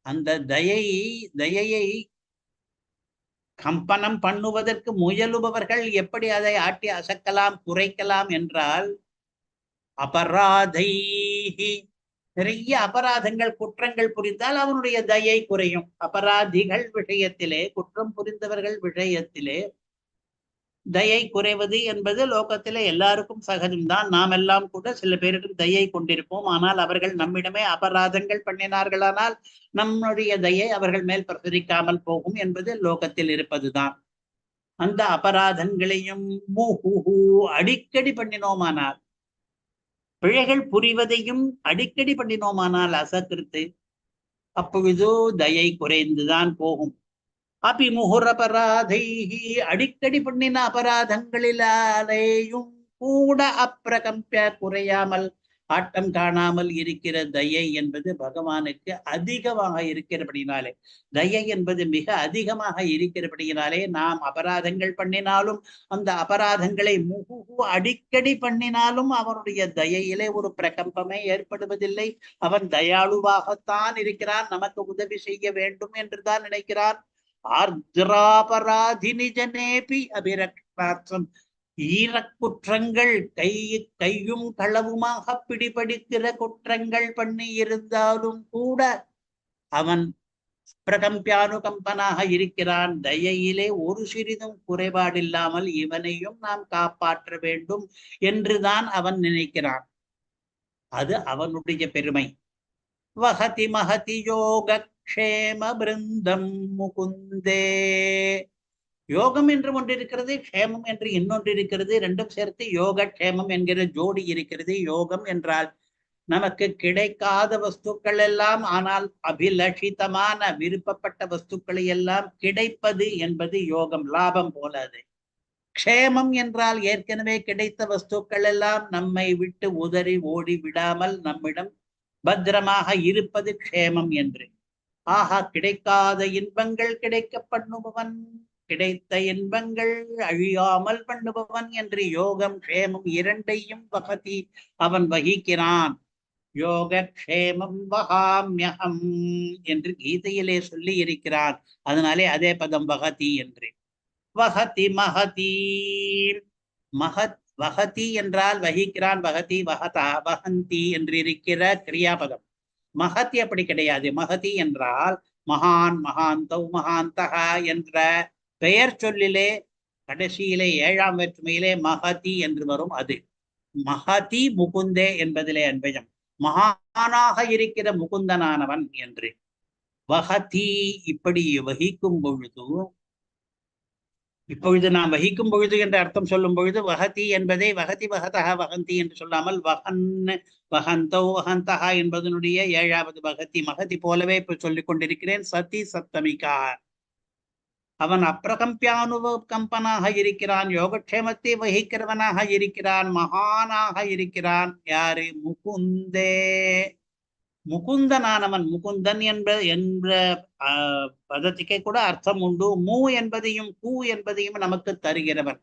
அந்த தயையை கம்பனம் பண்ணுவதற்கு முயலுபவர்கள் எப்படி அதை ஆட்டி அசக்கலாம், குறைக்கலாம் என்றால், அபராதைஹி, நிறைய அபராதங்கள், குற்றங்கள் புரிந்தால் அவனுடைய தயை குறையும். அபராதிகள் விஷயத்திலே, குற்றம் புரிந்தவர்கள் விஷயத்திலே தயை குறைவது என்பது லோகத்திலே எல்லாருக்கும் சகஜம்தான். நாம் எல்லாம் கூட சில பேருக்கு தயை கொண்டிருப்போம். ஆனால் அவர்கள் நம்மிடமே அபராதங்கள் பண்ணினார்களானால் நம்முடைய தயை அவர்கள் மேல் பிரசரிக்காமல் போகும் என்பது லோகத்தில் இருப்பதுதான். அந்த அபராதங்களையும் அடிக்கடி பண்ணினோமானால், பிழைகள் புரிவதையும் அடிக்கடி பண்ணினோமானால் அசக்கிருத்து, அப்பொழுதோ தயை குறைந்துதான் போகும். அபிமுகுரபராதைஹி, அடிக்கடி பண்ணின அபராதங்களிலேயும் கூட அப்பிரகம்பிய, குறையாமல் ஆட்டம் காணாமல் இருக்கிற தயை என்பது பகவானுக்கு அதிகமாக இருக்கிறபடினாலே, தயை என்பது மிக அதிகமாக இருக்கிறபடியினாலே, நாம் அபராதங்கள் பண்ணினாலும் அந்த அபராதங்களை அடிக்கடி பண்ணினாலும் அவனுடைய தயையிலே ஒரு பிரகம்பமே ஏற்படுவதில்லை. அவன் தயாளுவாகத்தான் இருக்கிறான், நமக்கு உதவி செய்ய வேண்டும் என்றுதான் நினைக்கிறான். ஆர்திராபராதினி ஜனேபி அபிரக்ஷார்த்தம், ஈரக்குற்றங்கள், கையும் களவுமாக பிடிபடிக்கிற குற்றங்கள் பண்ணி இருந்தாலும் கூட அவன் பிரகம்பியானுகம்பனாக இருக்கிறான். தயையிலே ஒரு சிறிதும் குறைபாடில்லாமல் இவனையும் நாம் காப்பாற்ற வேண்டும் என்றுதான் அவன் நினைக்கிறான். அது அவனுடைய பெருமை. வஹதி மஹதி யோக க்ஷேம பிருந்தம் முகுந்தே. யோகம் என்று ஒன்று இருக்கிறது, க்ஷேமம் என்று இன்னொன்று இருக்கிறது. ரெண்டும் சேர்த்து யோக க்ஷேமம் என்கிற ஜோடி இருக்கிறது. யோகம் என்றால் நமக்கு கிடைக்காத வஸ்துக்கள் எல்லாம், ஆனால் அபிலஷிதமான விருப்பப்பட்ட வஸ்துக்களை எல்லாம் கிடைப்பது என்பது யோகம், லாபம் போல. அது க்ஷேமம் என்றால் ஏற்கனவே கிடைத்த வஸ்துக்கள் எல்லாம் நம்மை விட்டு உதறி ஓடி விடாமல் நம்மிடம் பத்திரமாக இருப்பது க்ஷேமம் என்று. ஆஹா, கிடைக்காத இன்பங்கள் கிடைக்க பண்ணுபவன், கிடைத்த இன்பங்கள் அழியாமல் பண்ணுபவன் என்று யோகம் க்ஷேமம் இரண்டையும் வகதி அவன் வகிக்கிறான். யோக க்ஷேமம் வகாம்யகம் என்று கீதையிலே சொல்லி இருக்கிறான். அதனாலே அதே பதம் வகதி என்று. வகதி மகதி, வகதி என்றால் வகிக்கிறான். வகதி வகதா வகந்தி என்று இருக்கிற கிரியாபதம். மகதி அப்படி கிடையாது. மகதி என்றால் மகான், மகாந்தௌ, மகாந்தகா என்ற பெயர் சொல்லிலே கடைசியிலே 7ஆம் வேற்றுமையிலே மகதி என்று வரும். அது மகதி முகுந்தே என்பதிலே அன்பயம், மகானாக இருக்கிற முகுந்தனானவன் என்று. வகதி இப்படி வகிக்கும் பொழுது, இப்பொழுது நாம் வகிக்கும் பொழுது என்ற அர்த்தம் சொல்லும் பொழுது வகதி என்பதை வகதி வகதா வகந்தி என்று சொல்லாமல் வகன் வகந்தோ வகந்தகா என்பதனுடைய 7வது வகதி, மகதி போலவே இப்ப சொல்லிக் கொண்டிருக்கிறேன். சதி சப்தமிகா, அவன் அப்பிரகம்பியானுகம்பனாக இருக்கிறான், யோகக்ஷேமத்தை வகிக்கிறவனாக இருக்கிறான், மகானாக இருக்கிறான். யாரு? முகுந்தே, முகுந்தனானவன். முகுந்தன் என்ற பதத்துக்கே கூட அர்த்தம் உண்டு. மூ என்பதையும் கூ என்பதையும் நமக்கு தருகிறவன்.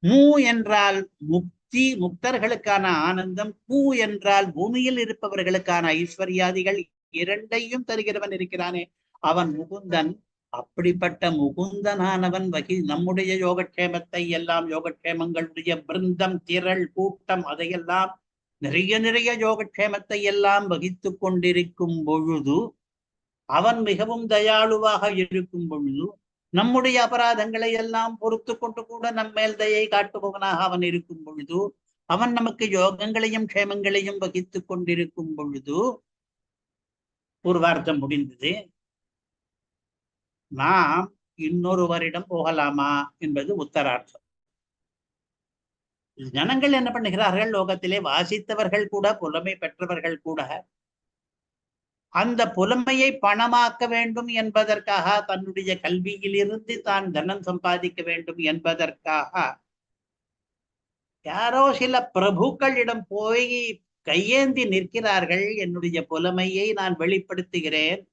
மூ என்றால் முக்தி, முக்தர்களுக்கான ஆனந்தம். கூ என்றால் பூமியில் இருப்பவர்களுக்கான ஐஸ்வர்யாதிகள் இரண்டையும் தருகிறவன் இருக்கிறானே, அவன் முகுந்தன். அப்படிப்பட்ட முகுந்தனானவன் நம்முடைய யோகக்ஷேமத்தை எல்லாம், யோகக்ஷேமங்களுடைய பிருந்தம், திரள், கூட்டம், அதையெல்லாம் நிறைய நிறைய யோகக்ஷேமத்தை எல்லாம் வகித்து கொண்டிருக்கும் பொழுது, அவன் மிகவும் தயாளுவாக இருக்கும் பொழுது, நம்முடைய அபராதங்களை எல்லாம் பொறுத்து கொண்டு கூட நம்மேல் தயை காட்டுபவனாக அவன் இருக்கும் பொழுது, அவன் நமக்கு யோகங்களையும் க்ஷேமங்களையும் வகித்து கொண்டிருக்கும் பொழுது, ஒரு வார்த்தை முடிந்தது. நாம் இன்னொருவரிடம் போகலாமா என்பது உத்தரார்த்தம். ஜனங்கள் என்ன பண்ணுகிறார்கள்? லோகத்திலே வாசித்தவர்கள் கூட, புலமை பெற்றவர்கள் கூட, அந்த புலமையை பணமாக்க வேண்டும் என்பதற்காக, தன்னுடைய கல்வியிலிருந்து தான் தனம் சம்பாதிக்க வேண்டும் என்பதற்காக, யாரோ சில பிரபுக்களிடம் போய் கையேந்தி நிற்கிறார்கள். என்னுடைய புலமையை நான் வெளிப்படுத்துகிறேன்,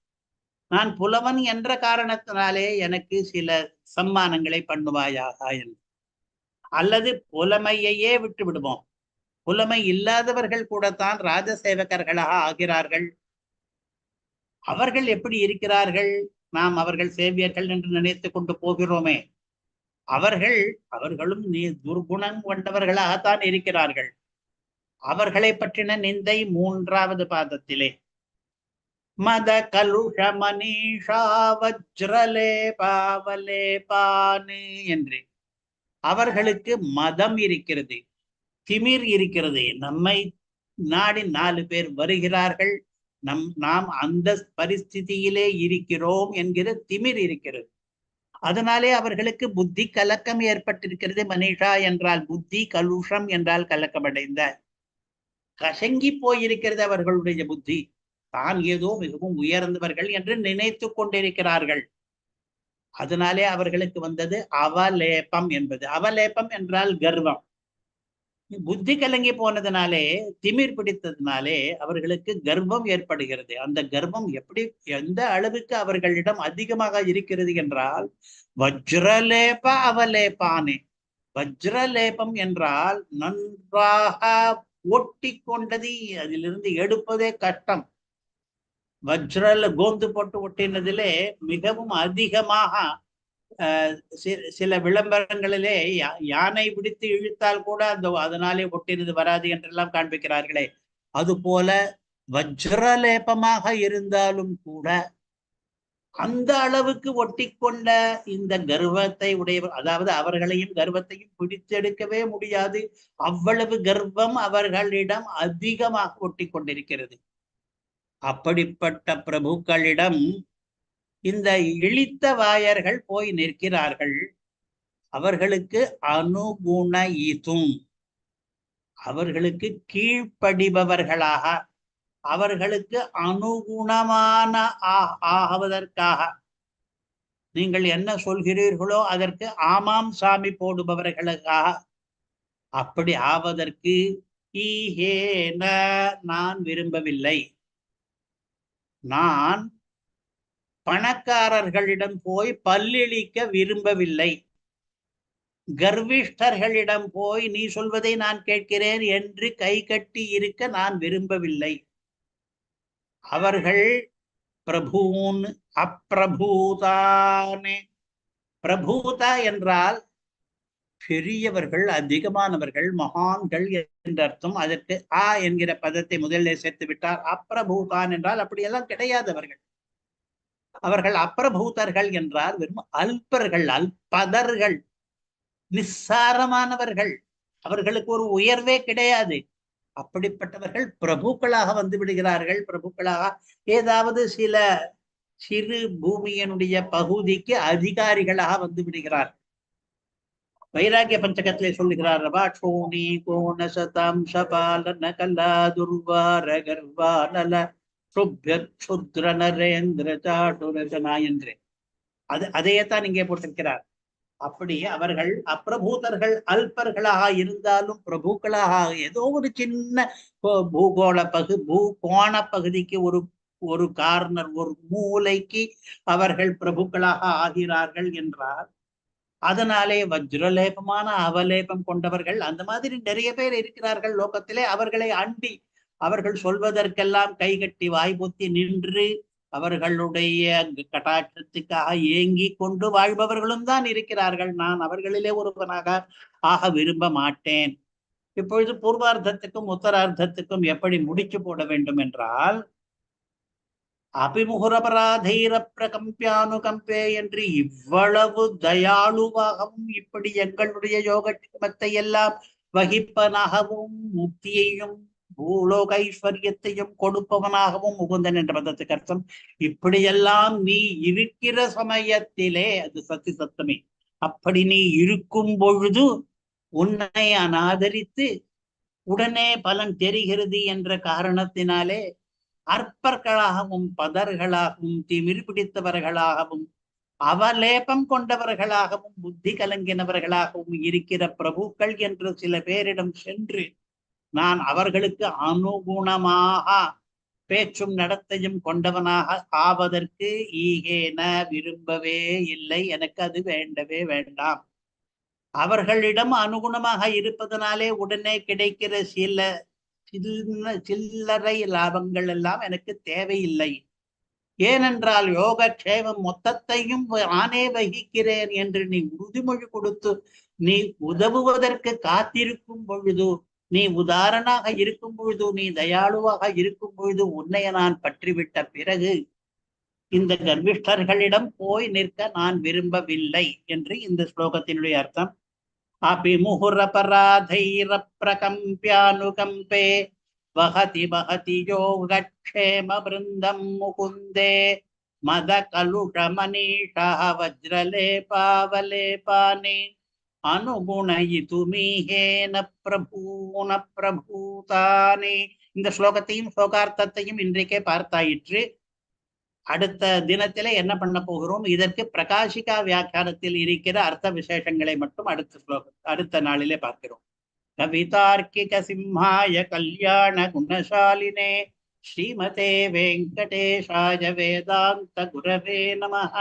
நான் புலவன் என்ற காரணத்தினாலே எனக்கு சில சம்மானங்களை பண்ணுவாயாக என்று. அல்லது புலமையையே விட்டு விடுவோம், புலமை இல்லாதவர்கள் கூடத்தான் ராஜசேவகர்களாக ஆகிறார்கள். அவர்கள் எப்படி இருக்கிறார்கள்? நாம் அவர்கள் சேவியர்கள் என்று நினைத்து கொண்டு போகிறோமே, அவர்களும் துர்குணம் கொண்டவர்களாகத்தான் இருக்கிறார்கள். அவர்களை பற்றின நிந்தை 3வது பாதத்திலே, மத கலுஷ மனிஷா வஜ்ரலே பாவலே பானு என்று. அவர்களுக்கு மதம் இருக்கிறது, திமிர் இருக்கிறது. நம்மை நாடி 4 பேர் வருகிறார்கள், நாம் அந்த பரிஸ்திதியிலே இருக்கிறோம் என்கிற திமிர் இருக்கிறது. அதனாலே அவர்களுக்கு புத்தி கலக்கம் ஏற்பட்டிருக்கிறது. மனிஷா என்றால் புத்தி, கலுஷம் என்றால் கலக்கமடைந்த, கசங்கி போயிருக்கிறது அவர்களுடைய புத்தி. தான் ஏதோ மிகவும் உயர்ந்தவர்கள் என்று நினைத்து கொண்டிருக்கிறார்கள். அதனாலே அவர்களுக்கு வந்தது அவலேபம் என்பது. அவலேபம் என்றால் கர்வம். புத்தி கலங்கி போனதுனாலே, திமிர் பிடித்ததுனாலே அவர்களுக்கு கர்வம் ஏற்படுகிறது. அந்த கர்வம் எப்படி, எந்த அளவுக்கு அவர்களிடம் அதிகமாக இருக்கிறது என்றால், வஜ்ரலேப அவலேபானே. வஜ்ரலேபம் என்றால் நன்றாக ஒட்டி கொண்டது, அதிலிருந்து எடுப்பதே கஷ்டம். வஜ்ரல கோந்து போட்டு ஒட்டினதிலே மிகவும் அதிகமாக சில விளம்பரங்களிலே யானை பிடித்து இழுத்தால் கூட அதனாலே ஒட்டினது வராது என்றெல்லாம் காண்பிக்கிறார்களே, அது போல வஜ்ரலேபமாக இருந்தாலும் கூட அந்த அளவுக்கு ஒட்டி கொண்ட இந்த கர்வத்தை உடையவர், அதாவது அவர்களையும் கர்வத்தையும் பிடித்தெடுக்கவே முடியாது. அவ்வளவு கர்வம் அவர்களிடம் அதிகமாக ஒட்டி கொண்டிருக்கிறது. அப்படிப்பட்ட பிரபுக்களிடம் இந்த இழித்த வாயர்கள் போய் நிற்கிறார்கள். அவர்களுக்கு அனுகுண ஈதும், அவர்களுக்கு கீழ்ப்படிபவர்களாக, அவர்களுக்கு அனுகுணமான ஆகுவதற்காக, நீங்கள் என்ன சொல்கிறீர்களோ அதற்கு ஆமாம் சாமி போடுபவர்களுக்காக, அப்படி ஆவதற்கு ஈஹேன நான் விரும்பவில்லை. நான் பணக்காரர்களிடம் போய் பல்லிழிக்க விரும்பவில்லை. கர்விஷ்டர்களிடம் போய் நீ சொல்வதை நான் கேட்கிறேன் என்று கை கட்டி இருக்க நான் விரும்பவில்லை. அவர்கள் பிரபூன் அப்பிரபூதானே. பிரபூதா என்றால் பெரியவர்கள், அதிகமானவர்கள், மகான்கள் என்ற அர்த்தம். அதற்கு ஆ என்கிற பதத்தை முதலில் சேர்த்து விட்டார். அப்பிரபூதான் என்றால் அப்படியெல்லாம் கிடையாதவர்கள். அவர்கள் அப்பிரபூதர்கள் என்றால் வெறும் அல்பர்கள், அல்பதர்கள். நிஸ்சாரமானவர்கள், அவர்களுக்கு ஒரு உயர்வே கிடையாது. அப்படிப்பட்டவர்கள் பிரபுக்களாக வந்து விடுகிறார்கள். பிரபுக்களாக ஏதாவது சில சிறு பூமியினுடைய பகுதிக்கு அதிகாரிகளாக வந்து விடுகிறார். வைராகிய பஞ்சகத்திலே சொல்லுகிறார், ரபாட்சோணி கோண சதாம் சபாலன கலா துர்வார கர்வானல சுப்ர நரேந்திர சாட்டுரஜனா என்று அதையேத்தான் இங்கே போட்டிருக்கிறார். அப்படி அவர்கள் அப்பிரபூதர்கள் அல்பர்களாக இருந்தாலும் பிரபுக்களாக ஏதோ ஒரு சின்ன பூகோள பூகோண பகுதிக்கு ஒரு கார்னர், ஒரு மூலைக்கு அவர்கள் பிரபுக்களாக ஆகிறார்கள் என்றால், அதனாலே வஜ்ரலேபமான அவலேபம் கொண்டவர்கள் அந்த மாதிரி நிறைய பேர் இருக்கிறார்கள் லோகத்திலே. அவர்களை அண்டி அவர்கள் சொல்வதற்கெல்லாம் கைகட்டி வாய்பொத்தி நின்று அவர்களுடைய கட்டாட்சத்துக்காக ஏங்கி கொண்டு வாழ்பவர்களும் தான் இருக்கிறார்கள். நான் அவர்களிலே ஒருவனாக ஆக விரும்ப மாட்டேன். இப்பொழுது பூர்வார்த்தத்துக்கும் உத்தரார்த்தத்துக்கும் எப்படி முடிச்சு போட வேண்டும் என்றால், அபிமுகுரபராதைர பிரகம்பியானுகம்பே என்று இவ்வளவு தயாளுவாகவும் இப்படி எங்களுடைய யோகக்ஷேமத்தை எல்லாம் வகிப்பனாகவும் முக்தியையும் பூலோக ஐஸ்வர்யத்தையும் கொடுப்பவனாகவும் முகுந்தன் என்ற பதத்துக்கு அர்த்தம், இப்படியெல்லாம் நீ இருக்கிற சமயத்திலே, அது சத்தி சத்தமே, அப்படி நீ இருக்கும் பொழுது உன்னை அனாதரித்து உடனே பலன் தெரிகிறது என்ற காரணத்தினாலே அற்பர்களாகவும் பதர்களாகவும் திமிர் பிடித்தவர்களாகவும் அவலேபம் கொண்டவர்களாகவும் புத்தி கலங்கினவர்களாகவும் இருக்கிற பிரபுக்கள் என்று சில பேரிடம் சென்று நான் அவர்களுக்கு அனுகுணமாக பேச்சும் நடத்தையும் கொண்டவனாக ஆவதற்கு ஈகேன விரும்பவே இல்லை. எனக்கு அது வேண்டவே வேண்டாம். அவர்களிடம் அனுகுணமாக இருப்பதனாலே உடனே கிடைக்கிற சில்லறை லாபங்கள் எல்லாம் எனக்கு தேவையில்லை. ஏனென்றால் யோகக்ஷேமம் மொத்தத்தையும் நானே வகிக்கிறேன் என்று நீ உறுதிமொழி கொடுத்து நீ உதவுவதற்கு காத்திருக்கும் பொழுது, நீ உதாரணாக இருக்கும் பொழுது, நீ தயாளுவாக இருக்கும் பொழுது உன்னைய நான் பற்றிவிட்ட பிறகு இந்த கர்விஷ்டர்களிடம் போய் நிற்க நான் விரும்பவில்லை என்று இந்த ஸ்லோகத்தினுடைய அர்த்தம். அபிமுகுரபராதைர பிரகம்பியானுகம்பே வஹதி வஹதி யோகக்ஷேம பிருந்தம் முகுந்தே மத கலுஷ மனிஷா வஜ்ரலேபாவலேபானி அனுகுணயிதுமீஹேன பிரபூன பிரபூதானி. இந்த ஸ்லோகத்தையும் ஸ்லோகார்த்தத்தையும் இன்றைக்கே பார்த்தாயிற்று. அடுத்த தினத்திலே என்ன பண்ண போகிறோம், இதற்கு பிரகாசிகா வியாக்கியானத்தில் இருக்கிற அர்த்த விசேஷங்களை மட்டும் அடுத்த நாளிலே பார்க்கிறோம். கவிதார்க்கிக சிம்ஹாய கல்யாண குணசாலினே ஸ்ரீமதே வெங்கடேஷாய வேதாந்த குரவே நமஹ.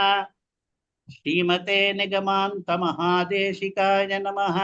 ஸ்ரீமதே நிகமாந்த மகாதேசிகாய நமஹ.